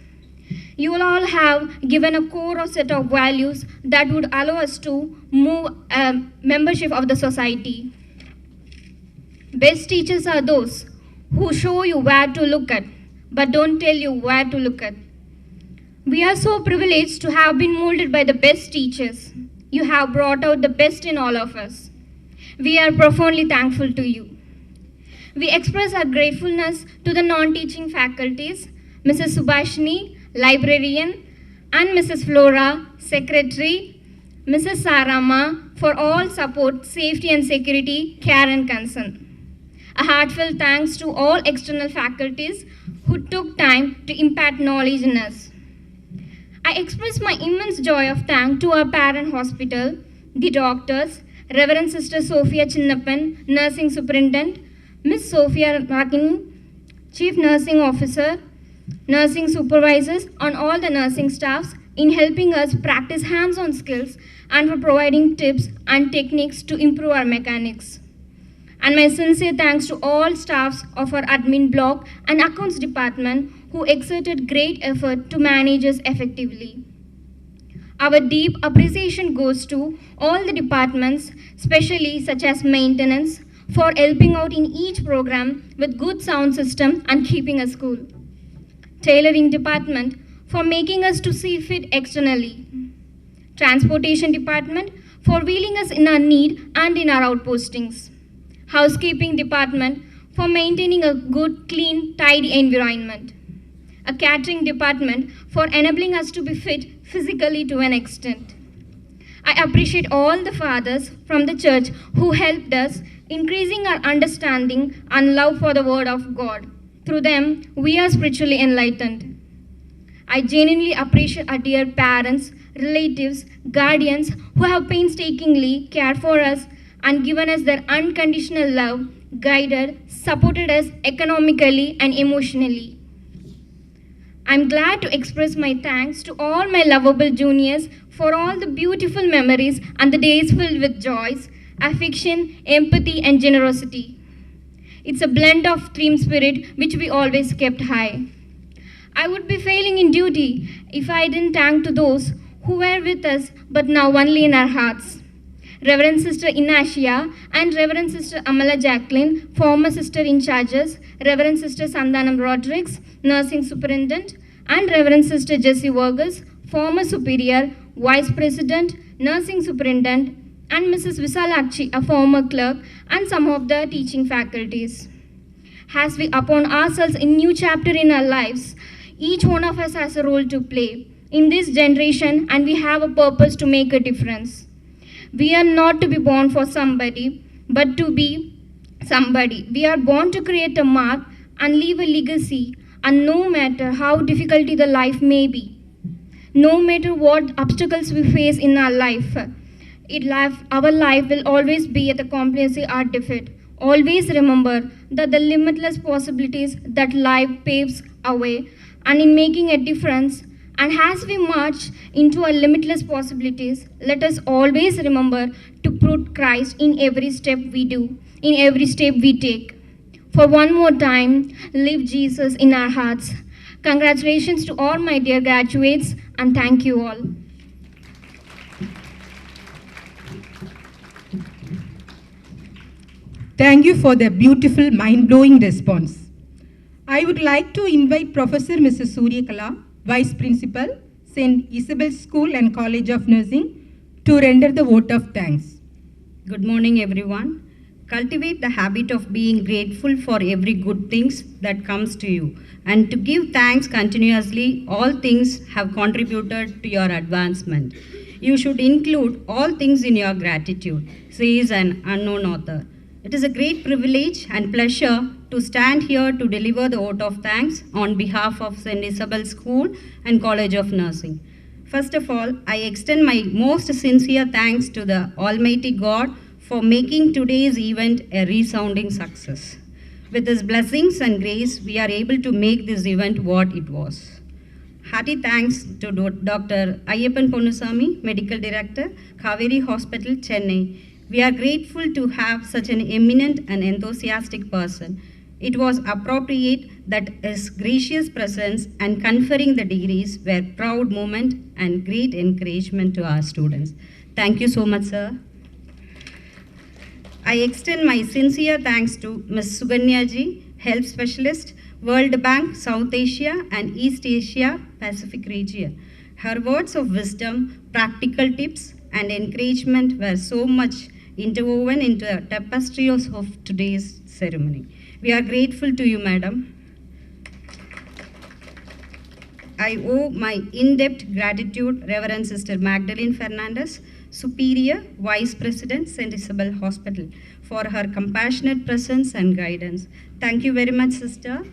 You will all have given a core set of values that would allow us to move membership of the society. Best teachers are those who show you where to look at, but don't tell you where to look at. We are so privileged to have been molded by the best teachers. You have brought out the best in all of us. We are profoundly thankful to you. We express our gratefulness to the non-teaching faculties, Mrs. Subhashini, librarian, and Mrs. Flora, secretary, Mrs. Sarama, for all support, safety and security, care and concern. A heartfelt thanks to all external faculties who took time to impart knowledge in us. I express my immense joy of thanks to our parent hospital, the doctors, Reverend Sister Sophia Chinnappan, Nursing Superintendent, Miss Sophia Rakini, Chief Nursing Officer, nursing supervisors, and all the nursing staffs in helping us practice hands-on skills and for providing tips and techniques to improve our mechanics. And my sincere thanks to all staffs of our admin block and accounts department who exerted great effort to manage us effectively. Our deep appreciation goes to all the departments, especially such as maintenance, for helping out in each program with good sound system and keeping us cool. Tailoring department for making us to see fit externally. Transportation department for wheeling us in our need and in our outpostings. Housekeeping department for maintaining a good, clean, tidy environment. A catering department for enabling us to be fit physically to an extent. I appreciate all the fathers from the church who helped us increasing our understanding and love for the word of God. Through them, we are spiritually enlightened. I genuinely appreciate our dear parents, relatives, guardians who have painstakingly cared for us and given us their unconditional love, guided, supported us economically and emotionally. I'm glad to express my thanks to all my lovable juniors for all the beautiful memories and the days filled with joys, affection, empathy, and generosity. It's a blend of team spirit which we always kept high. I would be failing in duty if I didn't thank to those who were with us but now only in our hearts. Reverend Sister Inacia and Reverend Sister Amala Jacqueline, former sister in charges, Reverend Sister Sandanam Rodriguez, nursing superintendent, and Reverend Sister Jessie Vargas, former superior, vice president, nursing superintendent, and Mrs. Visalakshi, a former clerk, and some of the teaching faculties. As we upon ourselves in new chapter in our lives, each one of us has a role to play in this generation, and we have a purpose to make a difference. We are not to be born for somebody, but to be somebody. We are born to create a mark and leave a legacy, and no matter how difficult the life may be, no matter what obstacles we face in our life, our life will always be at the complacency or defeat. Always remember that the limitless possibilities that life paves our way, and in making a difference, and as we march into our limitless possibilities, let us always remember to put Christ in every step we do, in every step we take. For one more time, live Jesus in our hearts. Congratulations to all my dear graduates, and thank you all. Thank you for the beautiful, mind-blowing response. I would like to invite Professor Mrs. Suryakala, Vice Principal, St. Isabel's School and College of Nursing, to render the vote of thanks. Good morning, everyone. Cultivate the habit of being grateful for every good things that comes to you, and to give thanks continuously. All things have contributed to your advancement. You should include all things in your gratitude, says an unknown author. It is a great privilege and pleasure to stand here to deliver the vote of thanks on behalf of St. Isabel's School and College of Nursing. First of all, I extend my most sincere thanks to the Almighty God for making today's event a resounding success. With His blessings and grace, we are able to make this event what it was. Hearty thanks to Dr. Ayyappan Ponnusamy, Medical Director, Kaveri Hospital, Chennai. We are grateful to have such an eminent and enthusiastic person. It was appropriate that his gracious presence and conferring the degrees were a proud moment and great encouragement to our students. Thank you so much, sir. I extend my sincere thanks to Ms. Suganya ji, Health Specialist, World Bank, South Asia and East Asia Pacific region. Her words of wisdom, practical tips and encouragement were so much interwoven into the tapestry of today's ceremony. We are grateful to you, madam. I owe my in-depth gratitude Reverend Sister Magdalene Fernandez, Superior Vice President, St. Isabel Hospital, for her compassionate presence and guidance. Thank you very much, sister,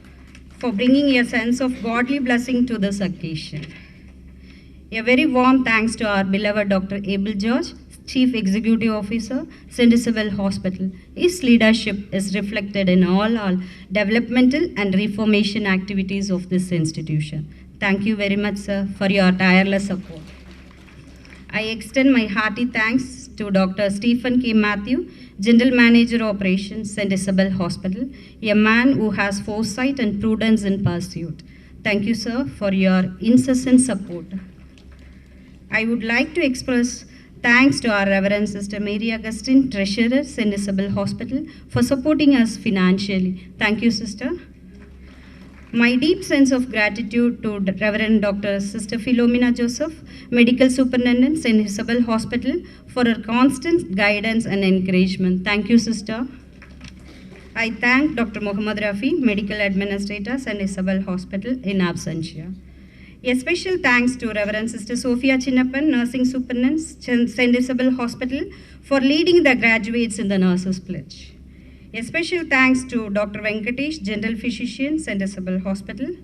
for bringing a sense of godly blessing to this occasion. A very warm thanks to our beloved Dr. Abel George, Chief Executive Officer, St. Isabel Hospital. His leadership is reflected in all our developmental and reformation activities of this institution. Thank you very much, sir, for your tireless support. I extend my hearty thanks to Dr. Stephen K. Matthew, General Manager Operations, St. Isabel Hospital, a man who has foresight and prudence in pursuit. Thank you, sir, for your incessant support. I would like to express thanks to our Reverend Sister Mary Augustine, Treasurer, St. Isabel Hospital, for supporting us financially. Thank you, sister. My deep sense of gratitude to Reverend Dr. Sister Philomena Joseph, Medical Superintendent, St. Isabel Hospital, for her constant guidance and encouragement. Thank you, sister. I thank Dr. Muhammad Rafi, Medical Administrator, St. Isabel Hospital, in absentia. A special thanks to Reverend Sister Sophia Chinnappan, Nursing Superintendent, St. Isabel Hospital, for leading the graduates in the Nurses Pledge. A special thanks to Dr. Venkatesh, General Physician, St. Isabel Hospital.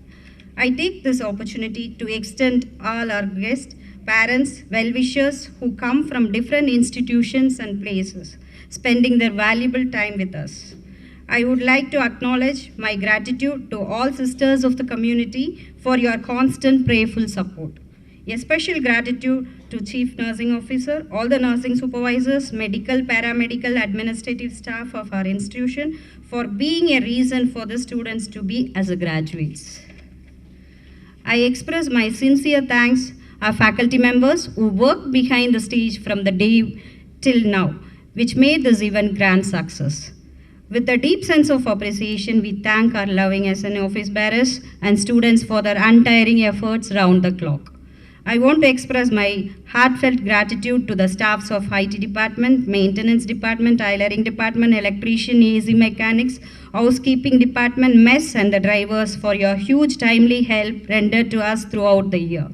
I take this opportunity to extend all our guests, parents, well-wishers who come from different institutions and places, spending their valuable time with us. I would like to acknowledge my gratitude to all sisters of the community for your constant prayerful support. A special gratitude to Chief Nursing Officer, all the nursing supervisors, medical, paramedical, administrative staff of our institution for being a reason for the students to be as graduates. I express my sincere thanks to our faculty members who worked behind the stage from the day till now, which made this event grand success. With a deep sense of appreciation, we thank our loving SN office bearers and students for their untiring efforts round the clock. I want to express my heartfelt gratitude to the staffs of IT department, maintenance department, tailoring department, electrician, AC mechanics, housekeeping department, mess and the drivers for your huge timely help rendered to us throughout the year.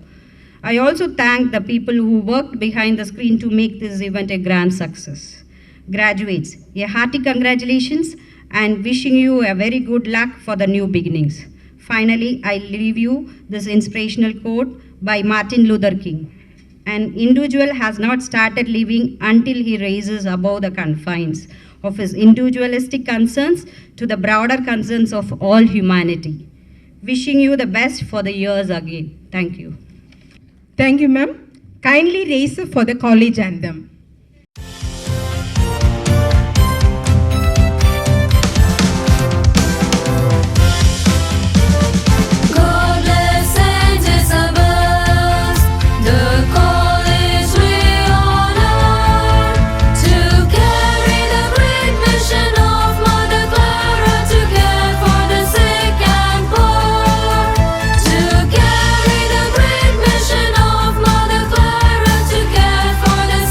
I also thank the people who worked behind the screen to make this event a grand success. Graduates, a hearty congratulations and wishing you a very good luck for the new beginnings. Finally, I leave you this inspirational quote by Martin Luther King. An individual has not started living until he raises above the confines of his individualistic concerns to the broader concerns of all humanity. Wishing you the best for the years again. Thank you. Thank you, ma'am. Kindly raise up for the college anthem.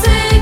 Sick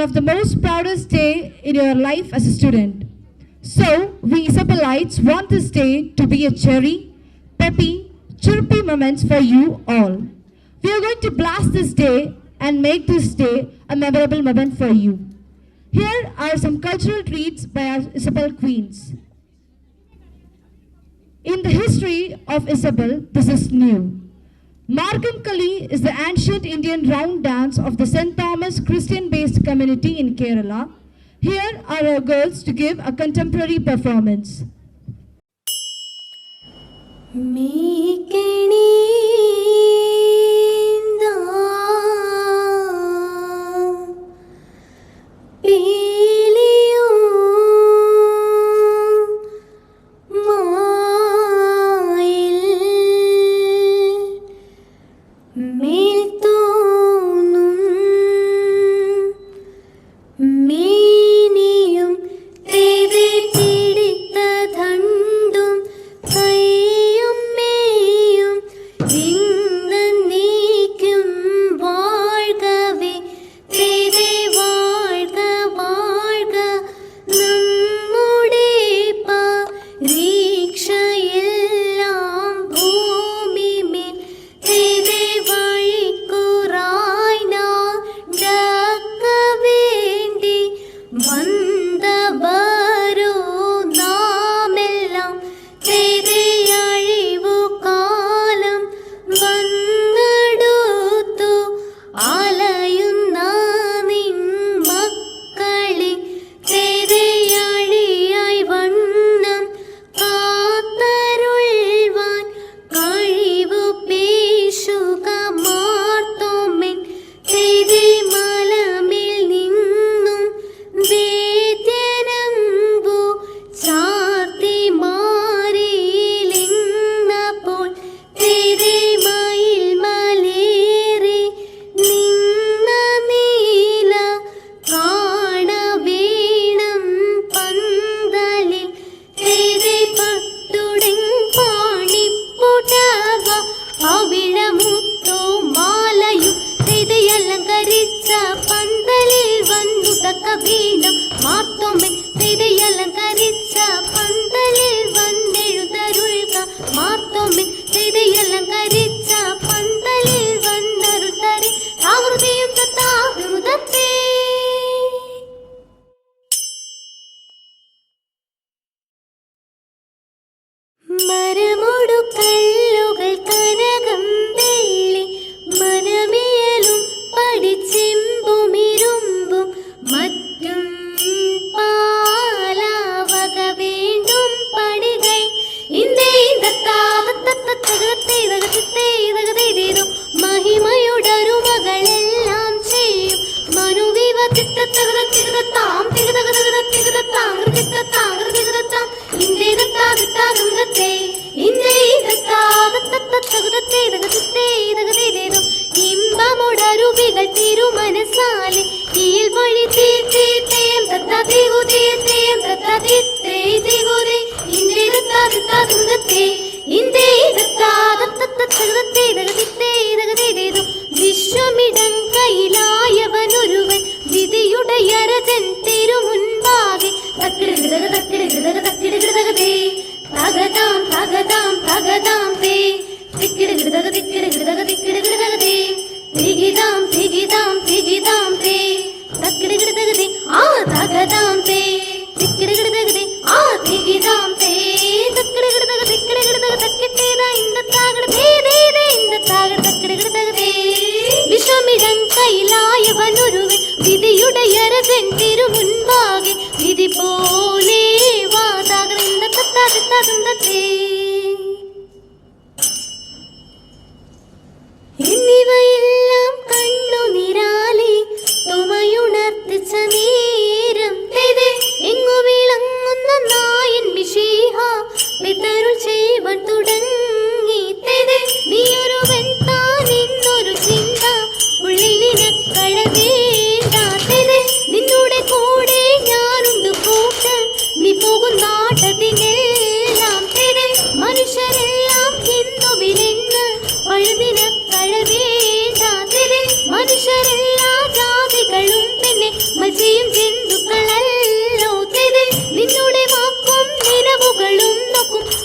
one of the most proudest day in your life as a student. So, we Isabelites want this day to be a cheery, peppy, chirpy moments for you all. We are going to blast this day and make this day a memorable moment for you. Here are some cultural treats by our Isabel queens. In the history of Isabel, this is new. Margam Kali is the ancient Indian round dance of the St. Thomas Christian-based community in Kerala. Here are our girls to give a contemporary performance.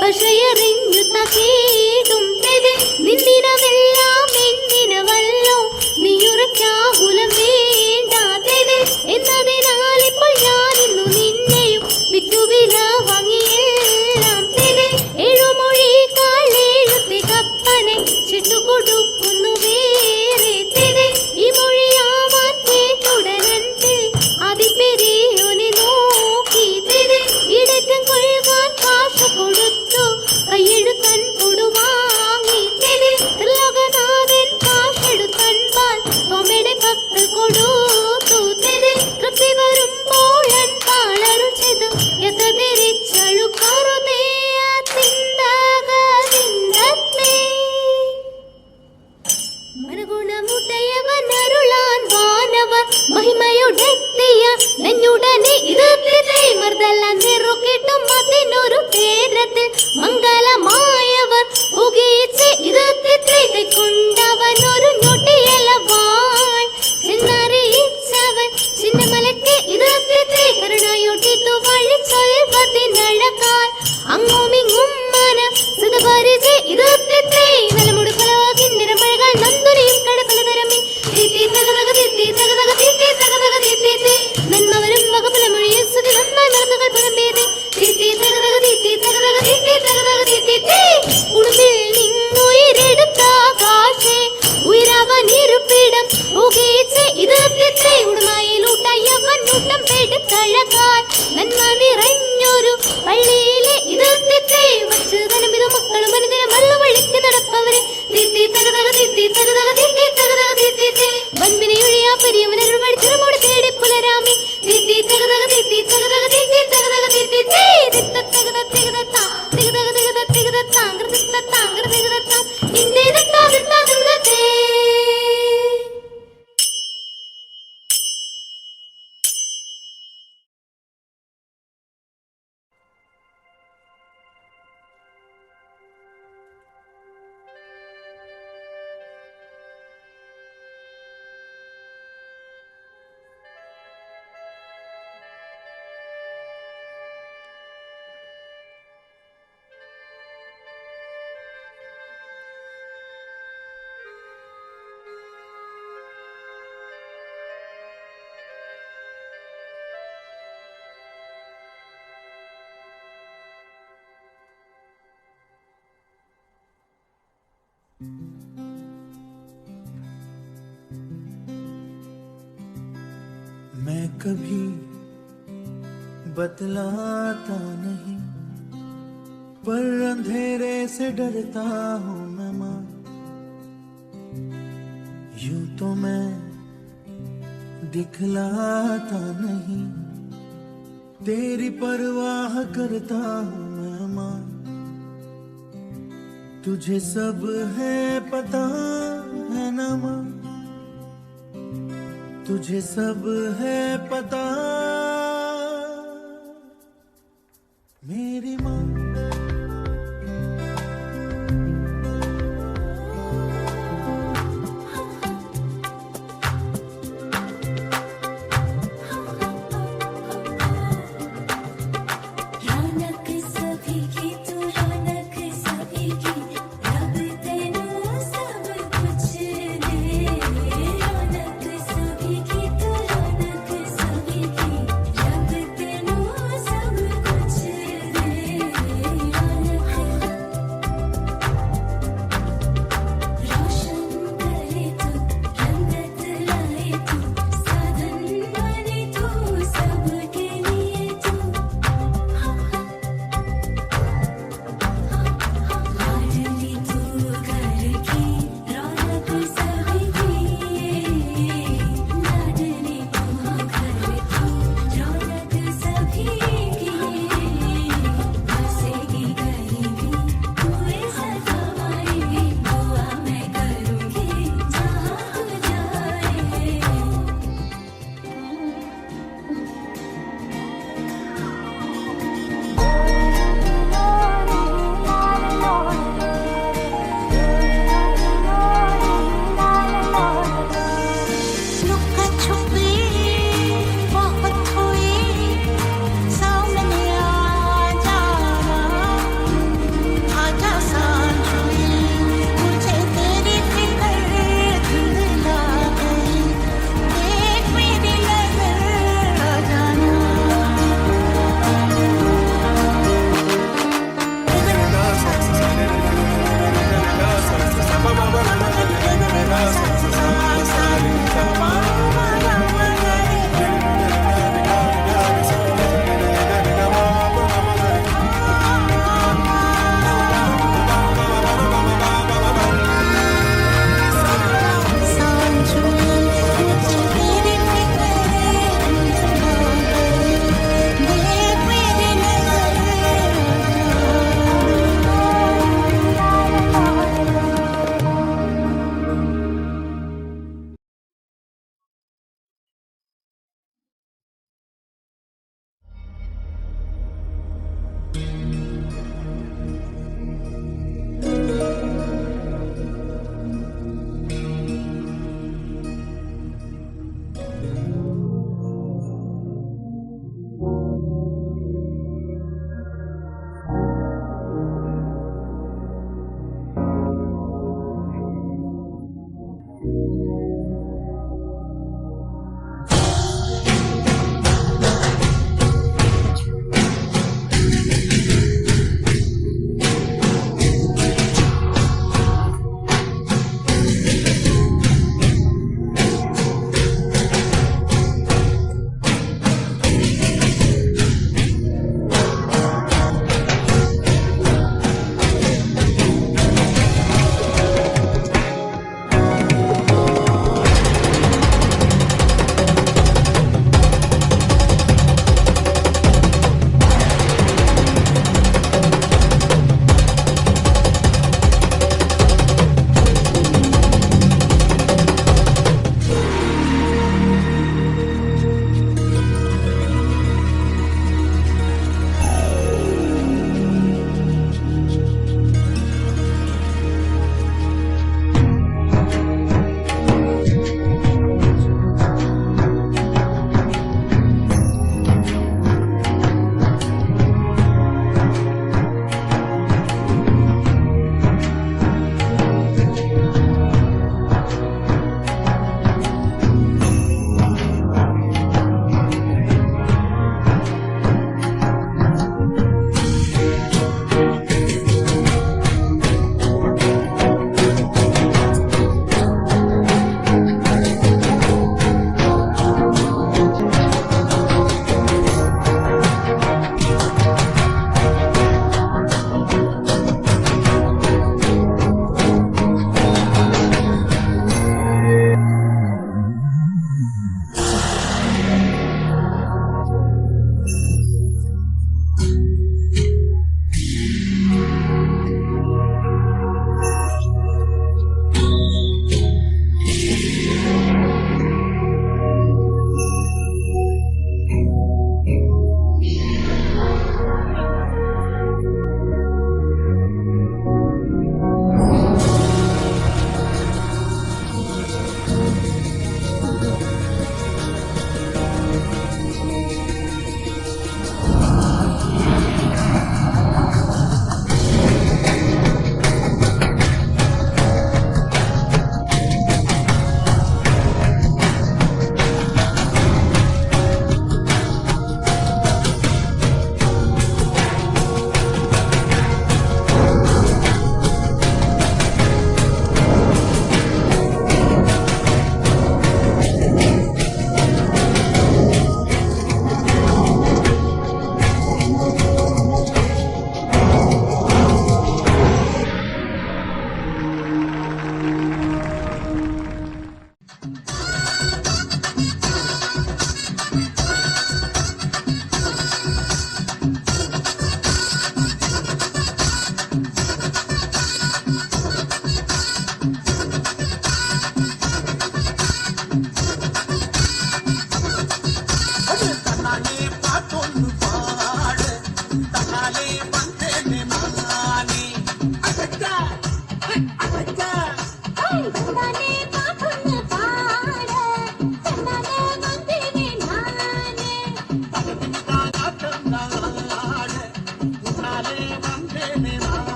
പക്ഷയറിഞ്ഞു തകേതും തെതെ നിന്നിനമെല്ലാം എന്നിനവല്ലോ നീയുറക്കാകുലം വേണ്ട തെതെ എന്നതിനാൽ ഇപ്പോൾ ഞാനിന്നു നിന്നെയും വിറ്റുവില വാങ്ങിയെല്ലാം തെതെ ഏഴുമൊഴി കാളേഴുത്തെ കപ്പനെ ചിട്ടുകൊടുക്കുന്നു വേറെ തെതെ ഈ മൊഴിയാവാൻ കേട്ടുടനന്റെ അതിപ്പെരിയോനെ നോക്കി തെതെ ഇടറ്റം കൊള്ളുവാൻ കാശ് കൊടുത്തു കൈയെഴുത്തൻ കൊടുവാങ്ങി തെതെ ത്രിലോകനാഥൻ കാശെടുത്തൻപാൽ തോമയുടെ കത്ത് കൊടുത്തു തെതെ തൃപ്തി വരുമ്പോൾ പാളരും ചെയ്തു എത്ര തിരിച്ചഴുക്കാറുതേ തിന്തകേ മനുഗുണമുട്ടയവൻ അരുളാൻ വാനവർ മഹിമയുടെത്തിയ നെഞ്ഞുടനെ ഇതെത്തിത്തെ മർദ്ദല നിറുക്കിട്ടും അതിനൊരു പേരത്തിൽ മംഗളമായവർ ഉകീച്ച് ഇതെത്തിത്തെ കൈക്കൊണ്ടവനൊരു ഞൊട്ടിയലവാൻ ചെന്നറിയിച്ചവൻ ചിന്നമലക്ക് ഇതെത്തിത്തെ കരുണയൊട്ടിത്തു വഴി ചൊൽവതിനഴകാൽ അങ്ങുമിങ്ങും മന സുഖപരിചെ ഇതെത്തിത്തെ നലമുടുക്കലാകിൻ നിറമഴകാൽ നന്ദുനിയും കടപ്പലതരമി തീത്തി തകതക തീത്തി തകതക തീത്തി തകതക തീത്തി നന്മവരും വകപലമൊഴിയെ സ്തുതി നന്നായി മറന്നുകൾ പുറമ്പേതെ തീത്തി തകതക തീത്തി തകതക തീത്തി തകതക തീത്തി ഉടുമ്പിൽ നിന്നുയിരെടുത്ത കാശേ ഉയരവൻ ഇരുപ്പിടം ഉകീച്ച് ഇതെത്തിത്തെ ഉടുമായിലൂട്ടയവൻ ൂട്ടം പെടുത്തഴകാൽ നന്മ നിറഞ്ഞൊരു പള്ളിയിലെ ഇതെത്തിത്തെ വച്ച് തനമിത മക്കളും അനുദിനം വല്ല വഴിക്ക് നടപ്പവരെ തീത്തി തകതക തീത്തി തകതക തീത്തി തകതക തീത്തി വൻപിനെ ഒഴിയാ പരിയമനൊരു വഴിച്ചിറമോട് തേടി പുലരാമി തീത്തി തകതക തീത്തി തകതക തീത്തി തകതക തീത്തി തിത്ത തകത തികതത്താ തികതക തികത തികതത്താ കൃതിത്തത്താ കൃതികതത്താ ഇന്ദേ ദത്താ ദത്താ ദുർഗതേ मैं कभी बतलाता नहीं, पर अंधेरे से डरता हूँ मैं माँ। यूं तो मैं दिखलाता नहीं, तेरी परवाह करता हूँ मैं माँ। तुझे सब है पता है ना माँ, तुझे सब है पता मेरी माँ। रौनक सभी की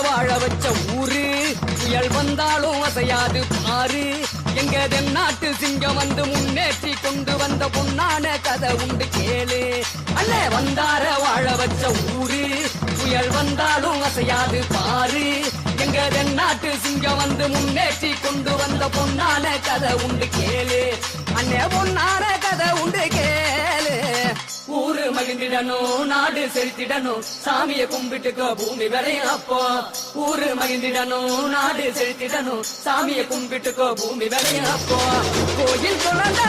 வாழ வச்ச ஊரு புயல் வந்தாலும் அசையாது பாரு எங்க தென்னாட்டு சிங்கம் வந்து முன்னேற்றி கொண்டு வந்த பொன்னான கதை உண்டு கேளு அல்ல வந்தார வாழ வச்ச ஊரு புயல் வந்தாலும் அசையாது பாரு எங்க தென்னாட்டு சிங்கம் வந்து முன்னேற்றி கொண்டு வந்த பொன்னான கதை உண்டு கேளு அண்ணே பொன்னான கதை உண்டு கேளு ஊரு மகிழ்ந்திடணும் நாடு செழித்திடணும் சாமிய கும்பிட்டுக்கோ பூமி விளையும் அப்போ ஊரு மகிழ்ந்திடணும் நாடு செழித்திடணும் சாமிய கும்பிட்டுக்கோ பூமி விளையும் அப்போ கோயில் குழந்தா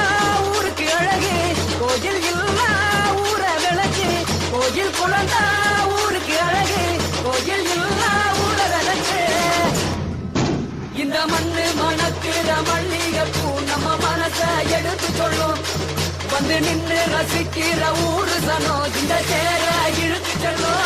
ஊருக்கு அழகு கோயில் இல்லா ஊர விளக்கு கோயில் குழந்தா ஊருக்கு அழகு கோயில் இல்லா ஊர விளக்கு இந்த மண்ணு மணக்கிற மல்லிகைப்பூ நம்ம மனச எடுத்து சொல்லும் வந்து நின்று ரசிக்கிற ஊரு சனோ இந்த சேர இழுத்து செல்லும்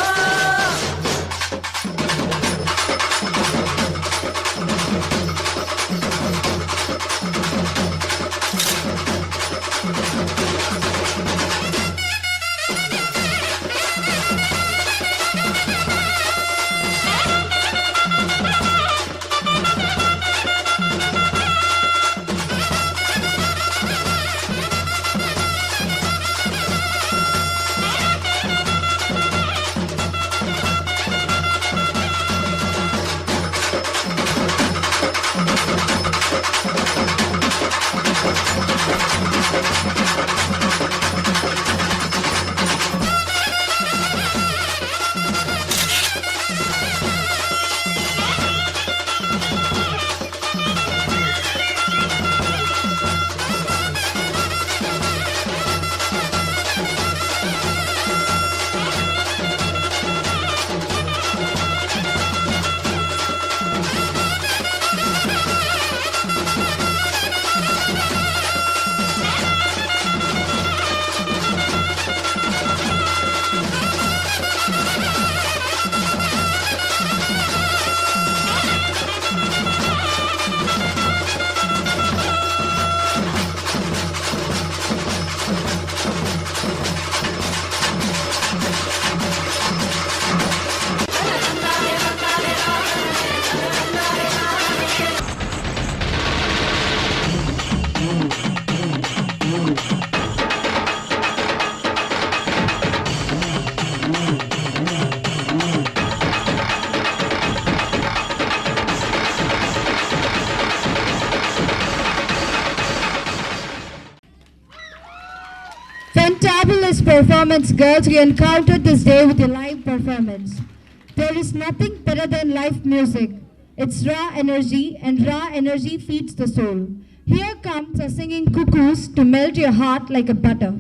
Fantabulous performance, girls. We encountered this day with a live performance. There is nothing better than live music. It's raw energy, and raw energy feeds the soul. Here comes a singing cuckoos to melt your heart like a butter.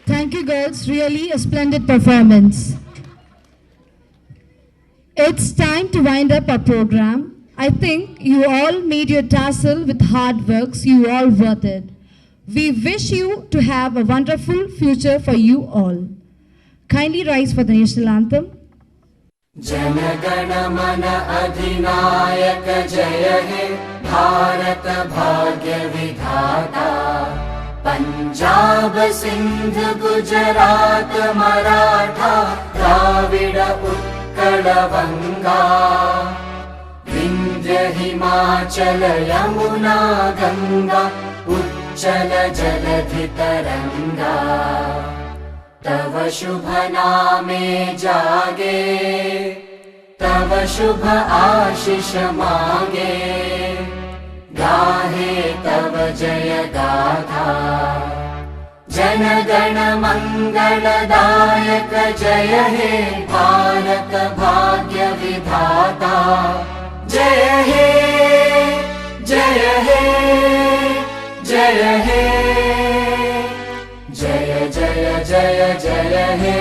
Thank you, girls. Really a splendid performance. It's time to wind up our program. I think you all made your tassel with hard works. You all worth it. We wish you to have a wonderful future for you all. Kindly rise for the national anthem. जनगण मन अधिनायक जय हे भारत भाग्य विधाता पंजाब सिंध गुजरात मराठा द्राविड उत्कल बंगा विंध्य हिमाचल यमुना गंगा उच्चल जलधि तरंगा तव शुभ नामे जागे तव शुभ आशीष मांगे गाहे तव जय गाथा जन गण मंगलदायक जय हे भारत भाग्य विधाता जय हे जय हे जय हे जय जय जय जय हे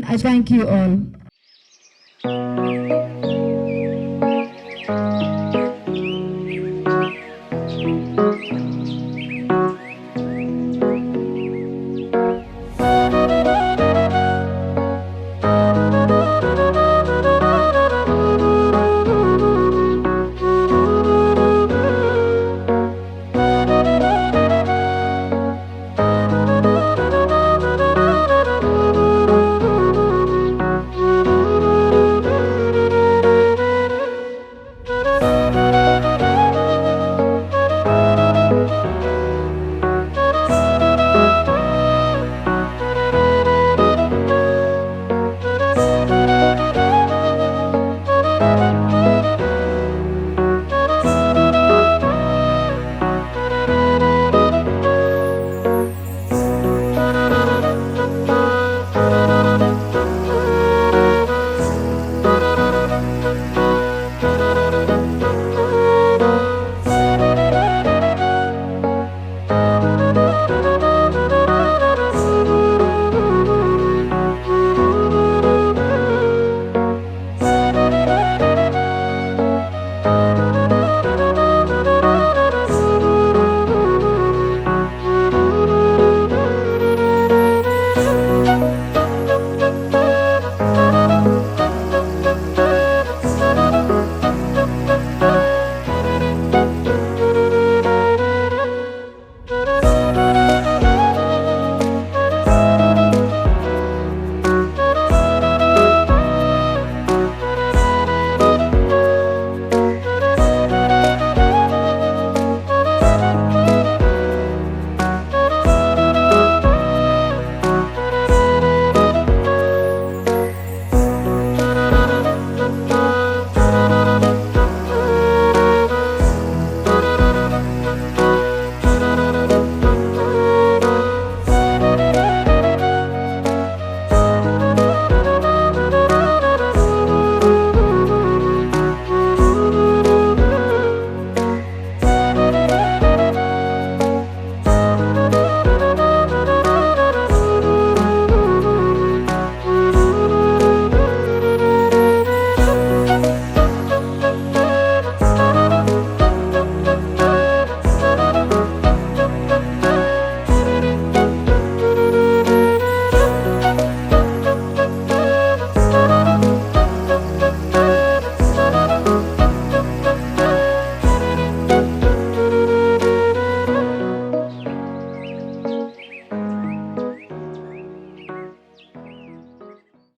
I thank you all.